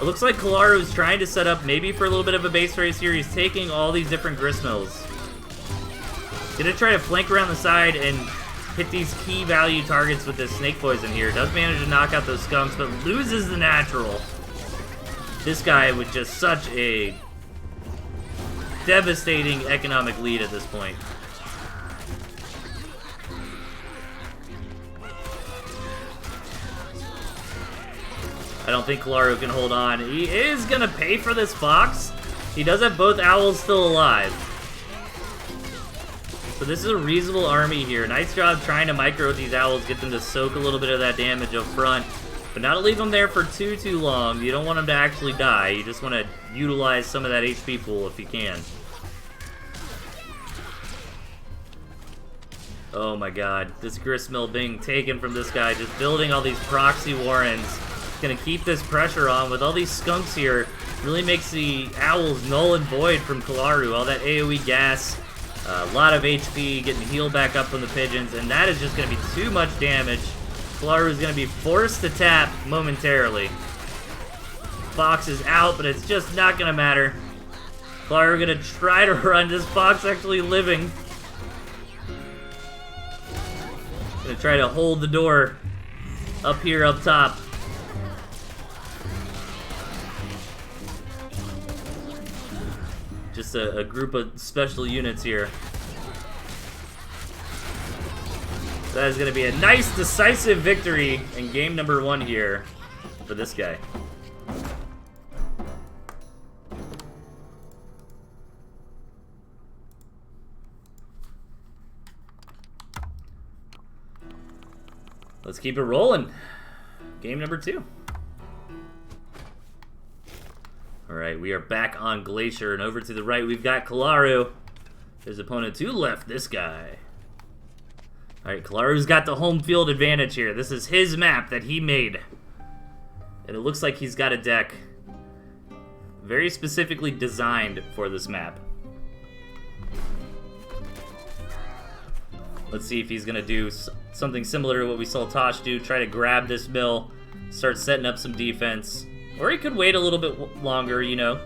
It looks like Kalaru's trying to set up maybe for a little bit of a base race here. He's taking all these different gristmills. Gonna try to flank around the side and hit these key value targets with this snake poison here. Does manage to knock out those skunks, but loses the natural. This guy with just such a devastating economic lead at this point. I don't think Kalaru can hold on. He is gonna pay for this fox. He does have both owls still alive. So this is a reasonable army here. Nice job trying to micro these owls, get them to soak a little bit of that damage up front. But not to leave them there for too long. You don't want them to actually die. You just want to utilize some of that HP pool if you can. Oh my god. This gristmill being taken from this guy. Just building all these proxy warrens. Gonna keep this pressure on with all these skunks here. Really makes the owls null and void from Kalaru. All that AoE gas. A lot of HP, getting healed back up from the pigeons, and that is just going to be too much damage. Kalaru is going to be forced to tap momentarily. Fox is out, but it's just not going to matter. Kalaru going to try to run. This Fox actually living. Going to try to hold the door up here, up top. Just a group of special units here. That is going to be a nice, decisive victory in game number 1 here for this guy. Let's keep it rolling. Game number 2. Alright, we are back on Glacier, and over to the right we've got Kalaru. His opponent to the left, this guy. Alright, Kalaru's got the home field advantage here. This is his map that he made. And it looks like he's got a deck very specifically designed for this map. Let's see if he's going to do something similar to what we saw Tosh do. Try to grab this mill, start setting up some defense. Or he could wait a little bit longer, you know.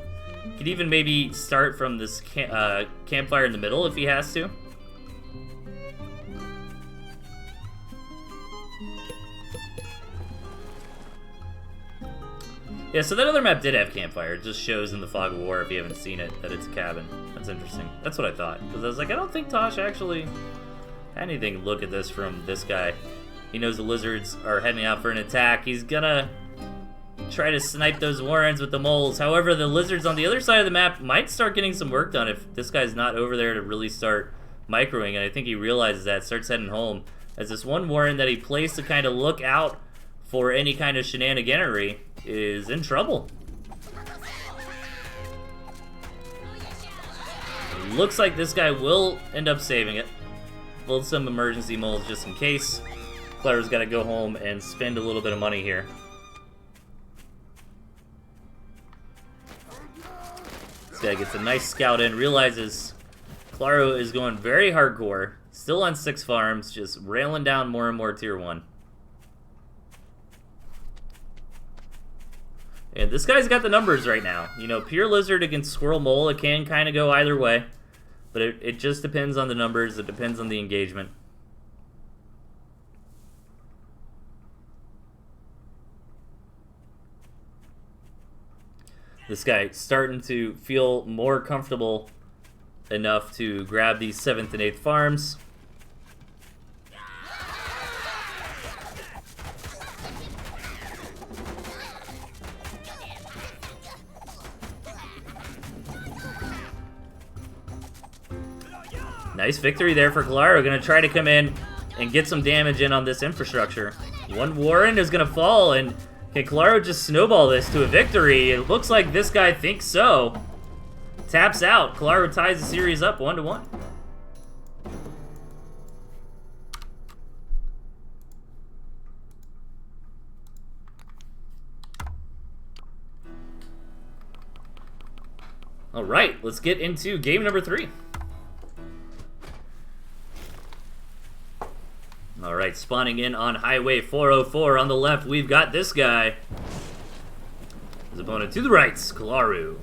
Could even maybe start from this campfire in the middle if he has to. Yeah, so that other map did have campfire. It just shows in the Fog of War, if you haven't seen it, that it's a cabin. That's interesting. That's what I thought. Because I was like, I don't think Tosh actually had anything look at this from this guy. He knows the lizards are heading out for an attack. He's gonna try to snipe those warrens with the moles. However, the lizards on the other side of the map might start getting some work done if this guy's not over there to really start microing, and I think he realizes that, starts heading home. As this one warren that he placed to kind of look out for any kind of shenaniganery is in trouble. Looks like this guy will end up saving it. Build some emergency moles just in case. Clara's got to go home and spend a little bit of money here. This guy gets a nice scout in, realizes Claro is going very hardcore, still on 6 farms, just railing down more and more tier 1. And this guy's got the numbers right now. You know, Pure Lizard against Squirrel Mole, it can kind of go either way. But it just depends on the numbers, it depends on the engagement. This guy starting to feel more comfortable enough to grab these 7th and 8th farms. Nice victory there for Claro. Gonna try to come in and get some damage in on this infrastructure. One Warren is gonna fall, and can Claro just snowball this to a victory? It looks like this guy thinks so. Taps out. Claro ties the series up 1-1. All right, let's get into game number 3. All right, spawning in on Highway 404 on the left, we've got this guy. His opponent to the right, Kalaru.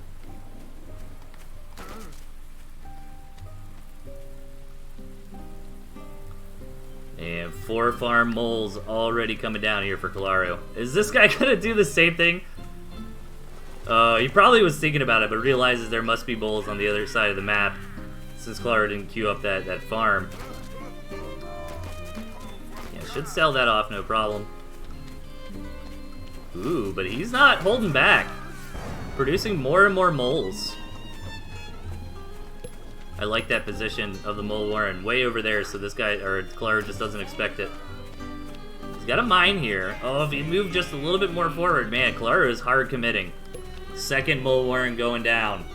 And 4 farm moles already coming down here for Kalaru. Is this guy gonna do the same thing? He probably was thinking about it, but realizes there must be moles on the other side of the map since Kalaru didn't queue up that farm. Yeah, should sell that off, no problem. Ooh, but he's not holding back. Producing more and more moles. I like that position of the mole warren way over there, so this guy, or Kalaru, just doesn't expect it. He's got a mine here. Oh, if he moved just a little bit more forward, man, Kalaru is hard committing. Second mole warren going down.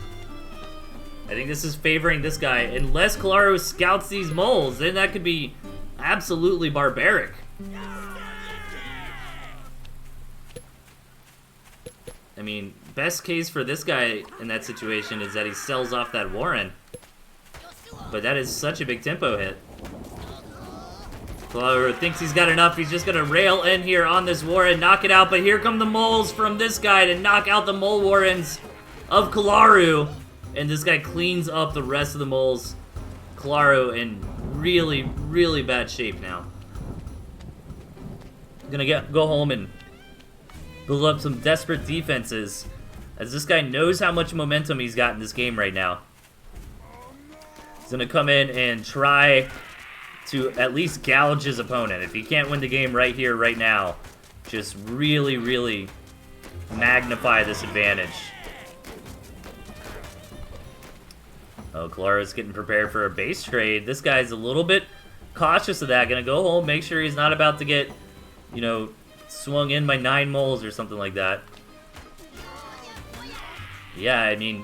I think this is favoring this guy. Unless Kalaru scouts these moles, then that could be absolutely barbaric. I mean, best case for this guy in that situation is that he sells off that warren. But that is such a big tempo hit. Kalaru thinks he's got enough. He's just gonna rail in here on this warren, knock it out. But here come the moles from this guy to knock out the mole warrens of Kalaru. And this guy cleans up the rest of the moles. Kalaru in really, really bad shape now. Gonna go home and build up some desperate defenses, as this guy knows how much momentum he's got in this game right now. He's gonna come in and try to at least gouge his opponent. If he can't win the game right here, right now, just really, really magnify this advantage. Oh, Kalaru's getting prepared for a base trade. This guy's a little bit cautious of that. Gonna go home, make sure he's not about to get, you know, swung in by 9 moles or something like that. Yeah, I mean,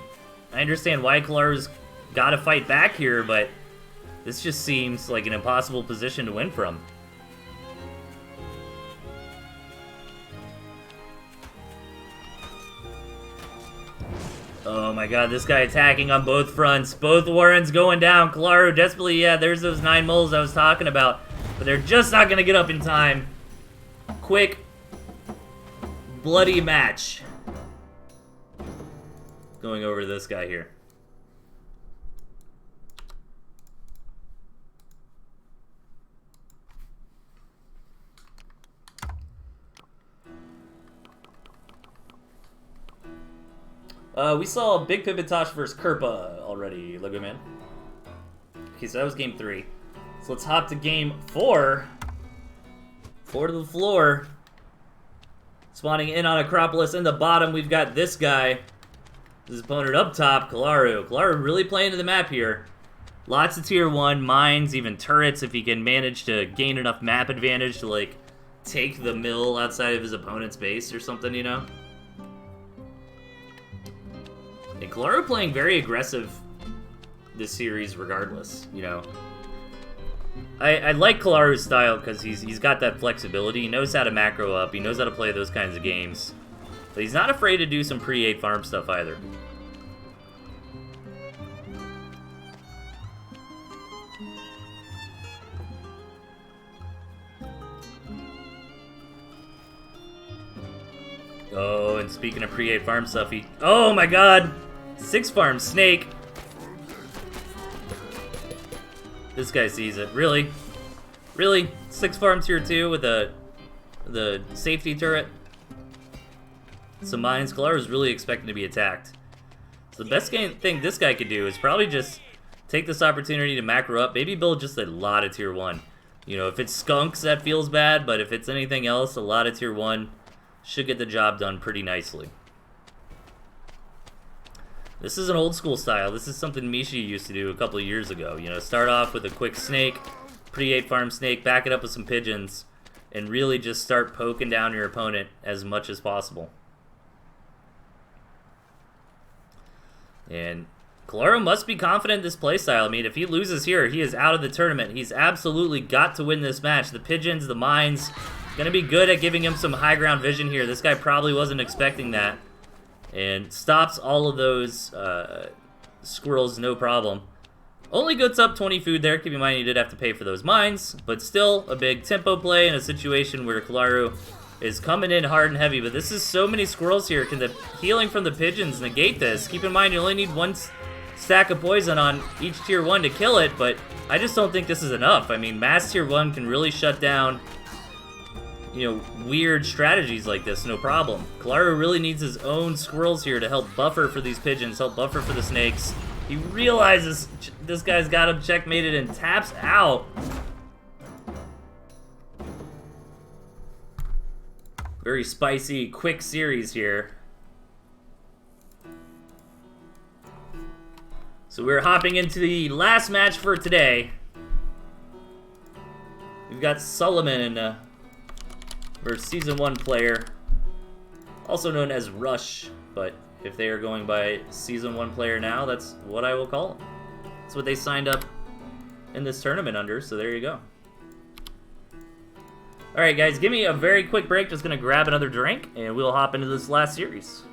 I understand why Kalaru's got to fight back here, but this just seems like an impossible position to win from. Oh my god, this guy attacking on both fronts. Both warrens going down. Kalaru desperately, yeah, there's those 9 moles I was talking about. But they're just not going to get up in time. Quick, bloody match. Going over to this guy here. We saw Big Pipitosh versus Kerpa already, Lego Man. Okay, so that was game 3. So let's hop to game 4. 4 to the floor. Spawning in on Acropolis. In the bottom, we've got this guy. His opponent up top, Kalaru. Kalaru really playing to the map here. Lots of tier 1, mines, even turrets, if he can manage to gain enough map advantage to, like, take the mill outside of his opponent's base or something, you know? And Kalaru playing very aggressive this series regardless, you know. I like Kalaru's style because he's got that flexibility. He knows how to macro up. He knows how to play those kinds of games. But he's not afraid to do some pre-8 farm stuff either. Oh, and speaking of pre-8 farm stuff, oh my god! 6 farm snake! This guy sees it. Really? Really? 6 farm tier 2 with the safety turret? Some mines. Kalaru's really expecting to be attacked. So the best thing this guy could do is probably just take this opportunity to macro up. Maybe build just a lot of tier 1. You know, if it's skunks, that feels bad, but if it's anything else, a lot of tier 1 should get the job done pretty nicely. This is an old school style. This is something Mishi used to do a couple of years ago. You know, start off with a quick snake, pre-8 farm snake, back it up with some pigeons, and really just start poking down your opponent as much as possible. And Kalaru must be confident in this playstyle. I mean, if he loses here, he is out of the tournament. He's absolutely got to win this match. The pigeons, the mines, gonna be good at giving him some high ground vision here. This guy probably wasn't expecting that. And stops all of those squirrels, no problem. Only goods up 20 food there. Keep in mind he did have to pay for those mines, but still a big tempo play in a situation where Kalaru is coming in hard and heavy, but this is so many squirrels here. Can the healing from the pigeons negate this? Keep in mind, you only need one stack of poison on each tier 1 to kill it, but I just don't think this is enough. I mean, mass tier 1 can really shut down, you know, weird strategies like this, no problem. Kalaru really needs his own squirrels here to help buffer for these pigeons, help buffer for the snakes. He realizes this guy's got him checkmated and taps out. Very spicy, quick series here. So we're hopping into the last match for today. We've got Solomon versus Season 1 player, also known as Rush, but if they are going by Season 1 player now, that's what I will call them. That's what they signed up in this tournament under, so there you go. Alright guys, give me a very quick break, just gonna grab another drink, and we'll hop into this last series.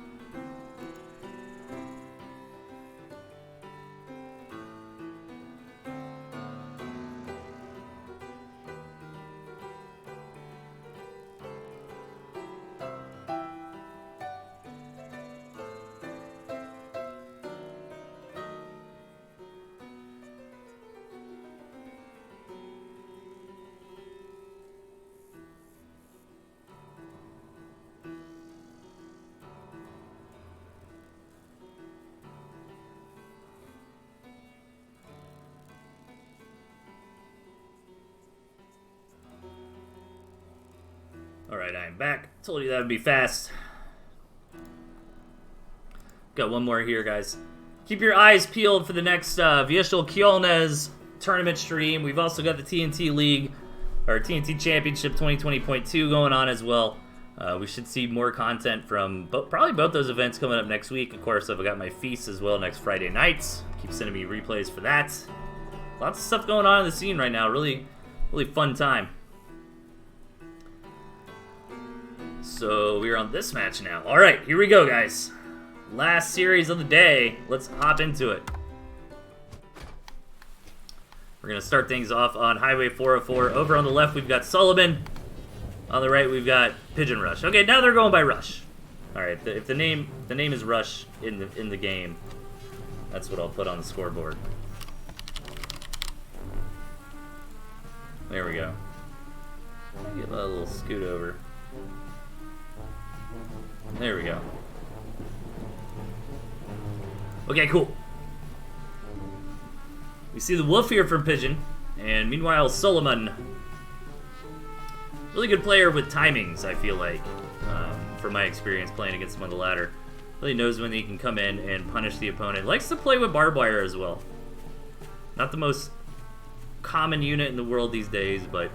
Alright, I am back. Told you that would be fast. Got one more here, guys. Keep your eyes peeled for the next Vyeshal Kywalnez tournament stream. We've also got the TnT League, or TnT Championship 2020.2 going on as well. We should see more content from probably both those events coming up next week. Of course, I've got my feast as well next Friday nights. Keep sending me replays for that. Lots of stuff going on in the scene right now. Really, really fun time. So we're on this match now. All right, here we go, guys. Last series of the day. Let's hop into it. We're going to start things off on Highway 404. Over on the left, we've got Solomon. On the right, we've got Pigeon Rush. Okay, now they're going by Rush. All right, if the name is Rush in the game, that's what I'll put on the scoreboard. There we go. Give a little scoot over. There we go. Okay, cool. We see the wolf here from Pigeon, and meanwhile Solomon, really good player with timings, I feel like, from my experience playing against him on the ladder. Really knows when he can come in and punish the opponent. Likes to play with barbed wire as well. Not the most common unit in the world these days, but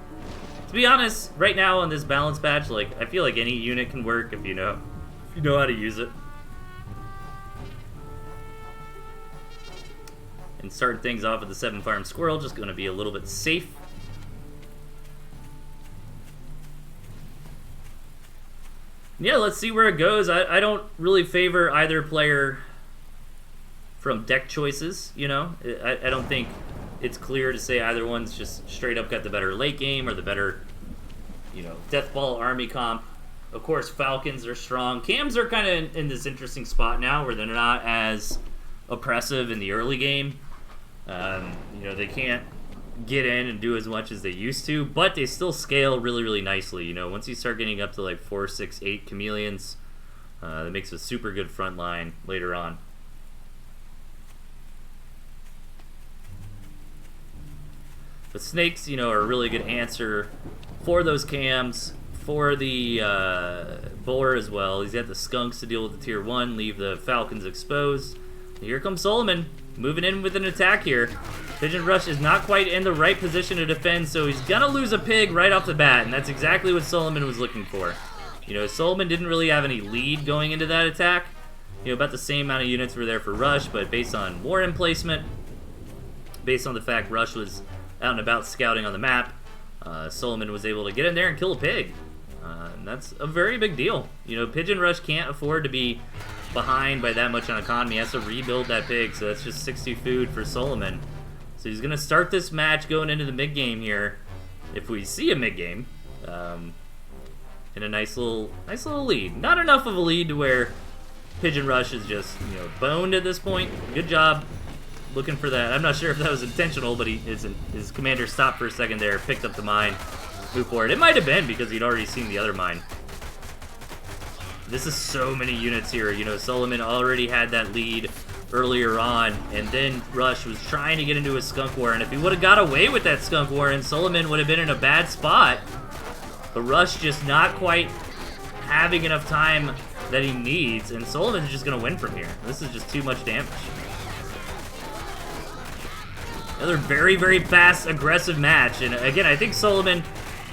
to be honest, right now on this balance patch, like, I feel like any unit can work if you know how to use it. And starting things off with the 7 farm squirrel, just going to be a little bit safe. Yeah, let's see where it goes. I don't really favor either player from deck choices, you know. I don't think it's clear to say either one's just straight up got the better late game or the better, you know, Death Ball army comp. Of course, Falcons are strong. Cams are kind of in this interesting spot now where they're not as oppressive in the early game. You know, they can't get in and do as much as they used to, but they still scale really, really nicely. You know, once you start getting up to like 4, 6, 8 chameleons, that makes a super good front line later on. But snakes, you know, are a really good answer for those cams, for the boar as well. He's got the skunks to deal with the tier 1, leave the falcons exposed. Here comes Solomon, moving in with an attack here. Pigeon Rush is not quite in the right position to defend, so he's gonna lose a pig right off the bat, and that's exactly what Solomon was looking for. You know, Solomon didn't really have any lead going into that attack. You know, about the same amount of units were there for Rush, but based on war emplacement, based on the fact Rush was out and about scouting on the map, Solomon was able to get in there and kill a pig. And that's a very big deal. You know, Pigeon Rush can't afford to be behind by that much on economy. He has to rebuild that pig, so that's just 60 food for Solomon. So he's going to start this match going into the mid-game here, if we see a mid-game. And in a nice little lead. Not enough of a lead to where Pigeon Rush is just, you know, boned at this point. Good job looking for that. I'm not sure if that was intentional, but his commander stopped for a second there, picked up the mine, moved forward. It might have been because he'd already seen the other mine. This is so many units here. You know, Solomon already had that lead earlier on, and then Rush was trying to get into a skunk war, and if he would have got away with that skunk war, and Solomon would have been in a bad spot, but Rush just not quite having enough time that he needs, and Solomon's just going to win from here. This is just too much damage. Another very, very fast, aggressive match, and again, I think Solomon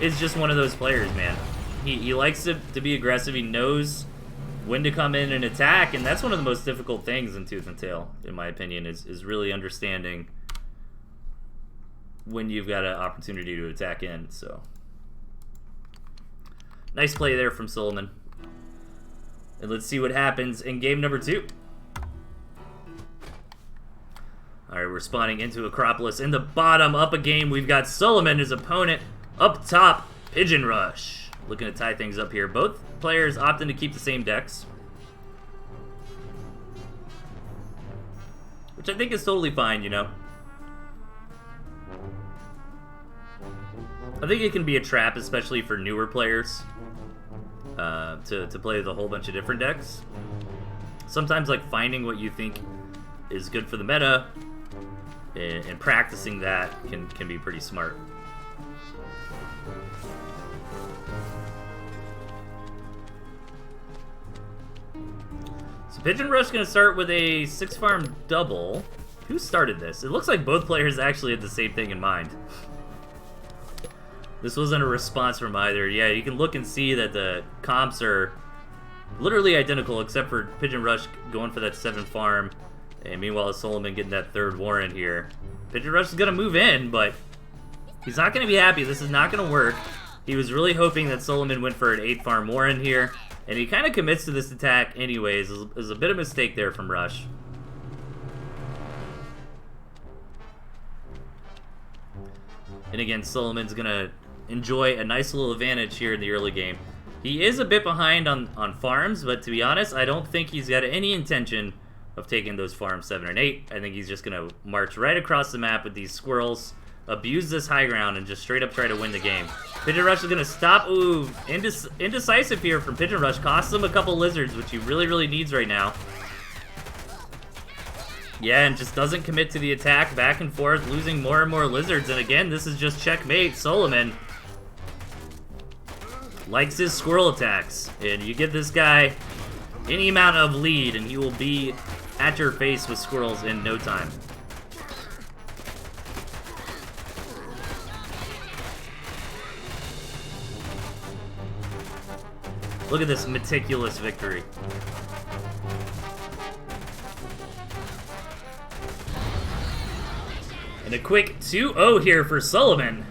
is just one of those players, man. He likes to be aggressive. He knows when to come in and attack, and that's one of the most difficult things in Tooth and Tail, in my opinion, is really understanding when you've got an opportunity to attack in. So, nice play there from Solomon. And let's see what happens in game number 2. Alright, we're spawning into Acropolis. In the bottom, up a game, we've got Solomon, his opponent. Up top, Pigeon Rush. Looking to tie things up here. Both players opting to keep the same decks, which I think is totally fine, you know. I think it can be a trap, especially for newer players, to play with a whole bunch of different decks. Sometimes, like, finding what you think is good for the meta and practicing that can be pretty smart. So Pigeon Rush going to start with a 6-farm double. Who started this? It looks like both players actually had the same thing in mind. This wasn't a response from either. Yeah, you can look and see that the comps are literally identical, except for Pigeon Rush going for that 7-farm, and meanwhile Solomon getting that 3rd warren here. Pigeon Rush is going to move in, but he's not going to be happy. This is not going to work. He was really hoping that Solomon went for an 8-farm warren here, and he kind of commits to this attack anyways. It was a bit of a mistake there from Rush. And again, Solomon's going to enjoy a nice little advantage here in the early game. He is a bit behind on farms, but to be honest, I don't think he's got any intention of taking those farms 7 and 8. I think he's just going to march right across the map with these squirrels, abuse this high ground, and just straight up try to win the game. Pigeon Rush is going to stop. Ooh, indecisive here from Pigeon Rush. Costs him a couple lizards, which he really, really needs right now. Yeah, and just doesn't commit to the attack, back and forth, losing more and more lizards. And again, this is just checkmate. Solomon likes his squirrel attacks, and you give this guy any amount of lead, and he will be at your face with squirrels in no time. Look at this meticulous victory. And a quick 2-0 here for Solomon.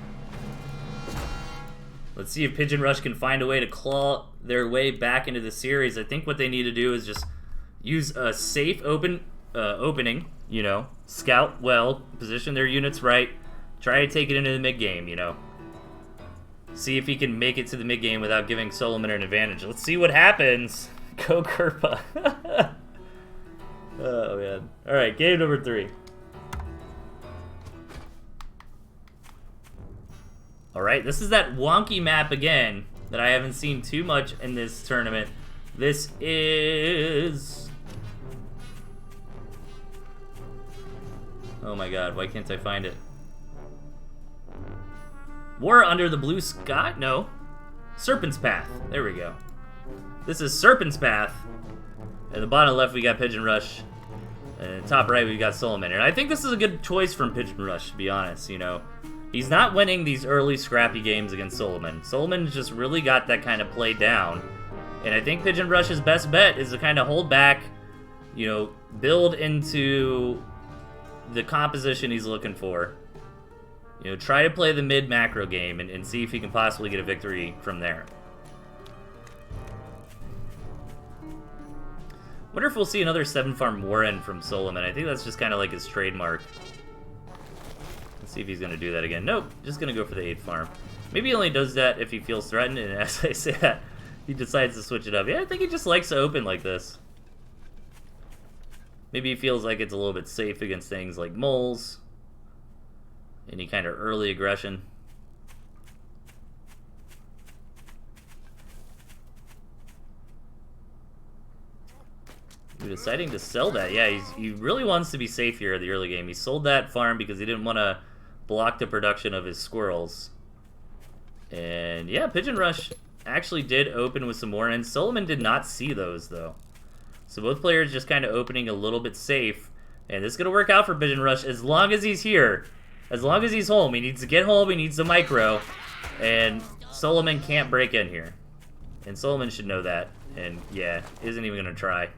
Let's see if Pigeon Rush can find a way to claw their way back into the series. I think what they need to do is just use a safe opening, you know, scout well, position their units right, try to take it into the mid-game, you know. See if he can make it to the mid-game without giving Solomon an advantage. Let's see what happens. Go Kerpa. Oh, man. All right, game number 3. All right, this is that wonky map again that I haven't seen too much in this tournament. This is... Oh my god, why can't I find it? War Under the Blue Sky? No. Serpent's Path. There we go. This is Serpent's Path. At the bottom left, we got Pigeon Rush. And top right, we got Solomon. And I think this is a good choice from Pigeon Rush, to be honest, you know. He's not winning these early scrappy games against Solomon. Solomon's just really got that kind of play down. And I think Pigeon Rush's best bet is to kind of hold back, you know, build into the composition he's looking for. You know, try to play the mid-macro game and see if he can possibly get a victory from there. Wonder if we'll see another 7-farm warren from Solomon. I think that's just kind of like his trademark. Let's see if he's going to do that again. Nope, just going to go for the 8th farm. Maybe he only does that if he feels threatened, and as I say that, He decides to switch it up. Yeah, I think he just likes to open like this. Maybe he feels like it's a little bit safe against things like moles. Any kind of early aggression. You're deciding to sell that. Yeah, he really wants to be safe here at the early game. He sold that farm because he didn't want to block the production of his squirrels. And yeah, Pigeon Rush actually did open with some more, and Solomon did not see those though. So both players just kind of opening a little bit safe. And this is going to work out for Pigeon Rush as long as he's here. As long as he's home. He needs to get home, he needs the micro. And Solomon can't break in here. And Solomon should know that. And yeah, isn't even going to try.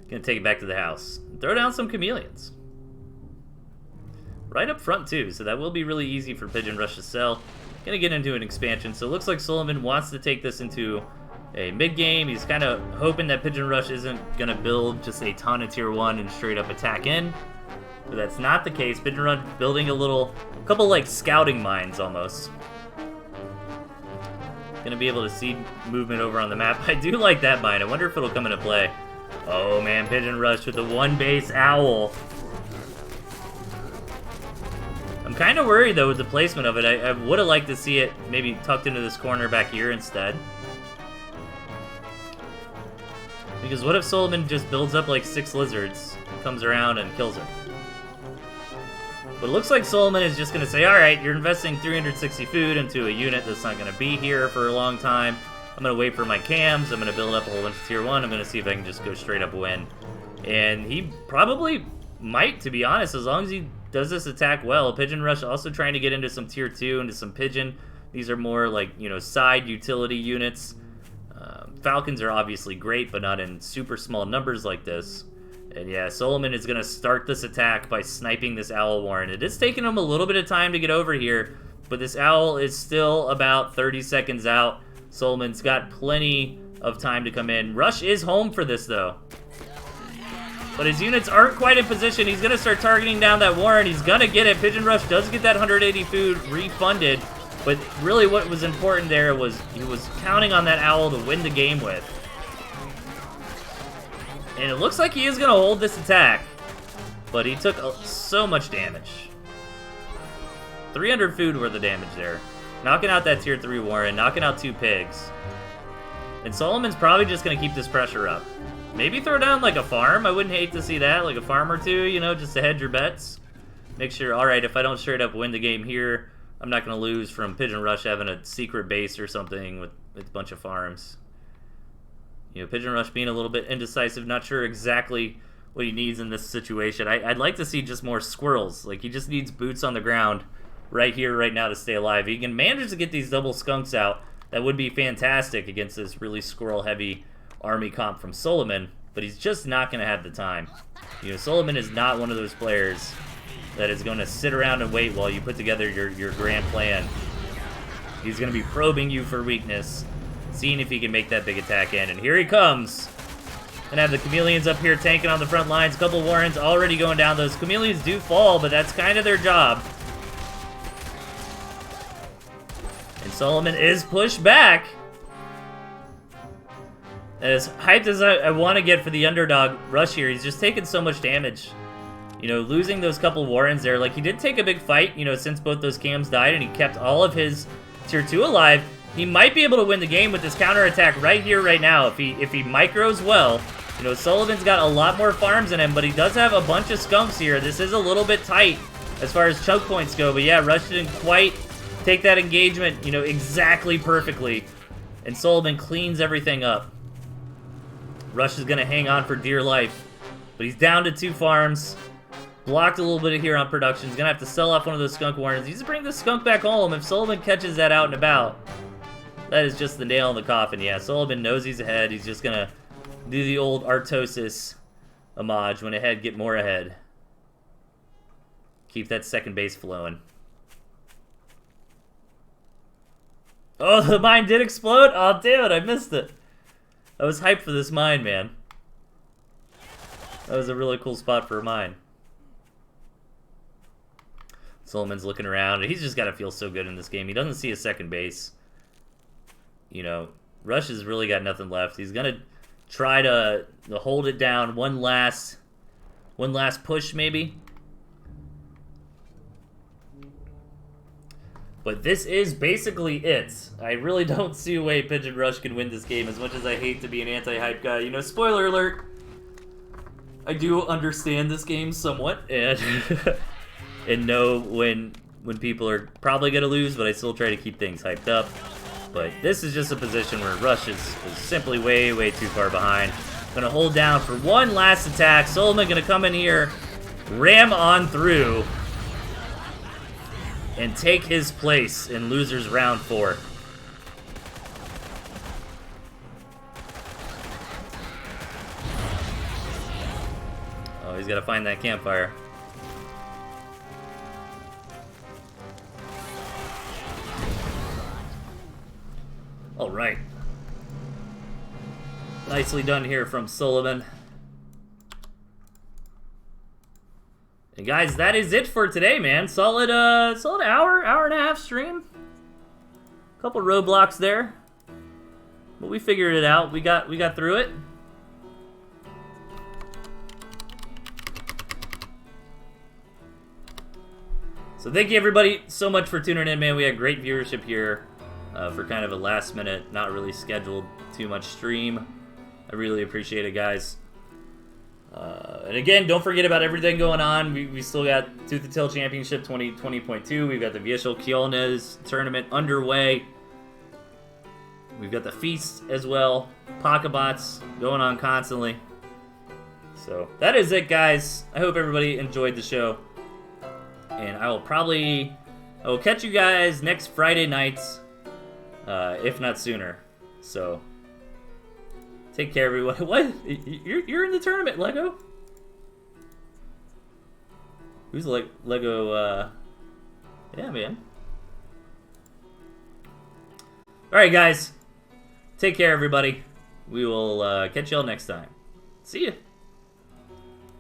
Gonna take it back to the house. Throw down some chameleons. Right up front too, so that will be really easy for Pigeon Rush to sell. Gonna get into an expansion, so it looks like Solomon wants to take this into a mid-game. He's kind of hoping that Pigeon Rush isn't gonna build just a ton of tier 1 and straight up attack in. But that's not the case. Pigeon Rush building a couple like scouting mines almost. Gonna be able to see movement over on the map. I do like that mine. I wonder if it'll come into play. Oh man, Pigeon Rush with the 1-base owl. I'm kind of worried though with the placement of it. I would have liked to see it maybe tucked into this corner back here instead. Because what if Solomon just builds up like 6 lizards, comes around and kills it? But it looks like Solomon is just going to say, alright, you're investing 360 food into a unit that's not going to be here for a long time. I'm going to wait for my cams, I'm going to build up a whole bunch of tier 1, I'm going to see if I can just go straight up win. And he probably might, to be honest, as long as he does this attack well. Pigeon Rush also trying to get into some tier 2, into some pigeon. These are more like, you know, side utility units. Falcons are obviously great, but not in super small numbers like this. And yeah, Solomon is going to start this attack by sniping this owl warren. It is taking him a little bit of time to get over here, but this owl is still about 30 seconds out. Solomon's got plenty of time to come in. Rush is home for this, though. But his units aren't quite in position. He's going to start targeting down that warren. He's going to get it. Pigeon Rush does get that 180 food refunded. But really what was important there was he was counting on that owl to win the game with. And it looks like he is going to hold this attack. But he took so much damage. 300 food worth of damage there. Knocking out that tier 3 warren, knocking out 2 pigs. And Solomon's probably just going to keep this pressure up. Maybe throw down like a farm. I wouldn't hate to see that, like a farm or 2, you know, just to hedge your bets. Make sure, alright, if I don't straight up win the game here, I'm not going to lose from Pigeon Rush having a secret base or something with a bunch of farms. You know, Pigeon Rush being a little bit indecisive, not sure exactly what he needs in this situation. I'd like to see just more squirrels. Like, he just needs boots on the ground right here, right now to stay alive. He can manage to get these double skunks out. That would be fantastic against this really squirrel-heavy army comp from Solomon, but he's just not going to have the time. You know, Solomon is not one of those players that is going to sit around and wait while you put together your grand plan. He's going to be probing you for weakness, seeing if he can make that big attack in. And here he comes. Gonna have the chameleons up here tanking on the front lines. A couple warrens already going down. Those chameleons do fall, but that's kind of their job. And Solomon is pushed back. As hyped as I want to get for the underdog rush here, he's just taking so much damage. You know, losing those couple warrens there. Like, he did take a big fight, you know, since both those cams died, and he kept all of his tier 2 alive. He might be able to win the game with this counterattack right here, right now, if he micros well. You know, Sullivan's got a lot more farms in him, but he does have a bunch of skunks here. This is a little bit tight as far as choke points go, but yeah, Rush didn't quite take that engagement, you know, exactly perfectly. And Sullivan cleans everything up. Rush is going to hang on for dear life, but he's down to 2 farms. Blocked a little bit here on production. He's going to have to sell off one of those skunk warrens. He's to bring the skunk back home. If Sullivan catches that out and about, that is just the nail in the coffin. Yeah, Sullivan knows he's ahead. He's just going to do the old Artosis homage. When ahead, get more ahead. Keep that second base flowing. Oh, the mine did explode? Oh, damn it, I missed it. I was hyped for this mine, man. That was a really cool spot for a mine. Sullivan's looking around, and he's just got to feel so good in this game. He doesn't see a second base. You know, Rush has really got nothing left. He's gonna try to hold it down. One last push, maybe. But this is basically it. I really don't see a way Pigeon Rush can win this game, as much as I hate to be an anti-hype guy. You know, spoiler alert, I do understand this game somewhat, and and know when people are probably going to lose, but I still try to keep things hyped up. But this is just a position where Rush is simply way, way too far behind. Going to hold down for one last attack. Solomon going to come in here, ram on through, and take his place in losers round 4. Oh, he's got to find that campfire. All right. Nicely done here from Sullivan. And guys, that is it for today, man. Solid hour and a half stream. Couple roadblocks there, but we figured it out. We got through it. So thank you everybody so much for tuning in, man. We had great viewership here for kind of a last minute, not really scheduled too much stream. I really appreciate it, guys. And again, don't forget about everything going on. We still got Tooth and Tail Championship 2020.2. We've got the Vyeshal Kywalnez tournament underway. We've got the Feast as well. Pocketbots going on constantly. So that is it, guys. I hope everybody enjoyed the show. And I will catch you guys next Friday nights, if not sooner. So take care, everyone. What? You're in the tournament, Lego? Who's like Lego? Yeah, man. All right, guys. Take care, everybody. We will catch y'all next time. See ya.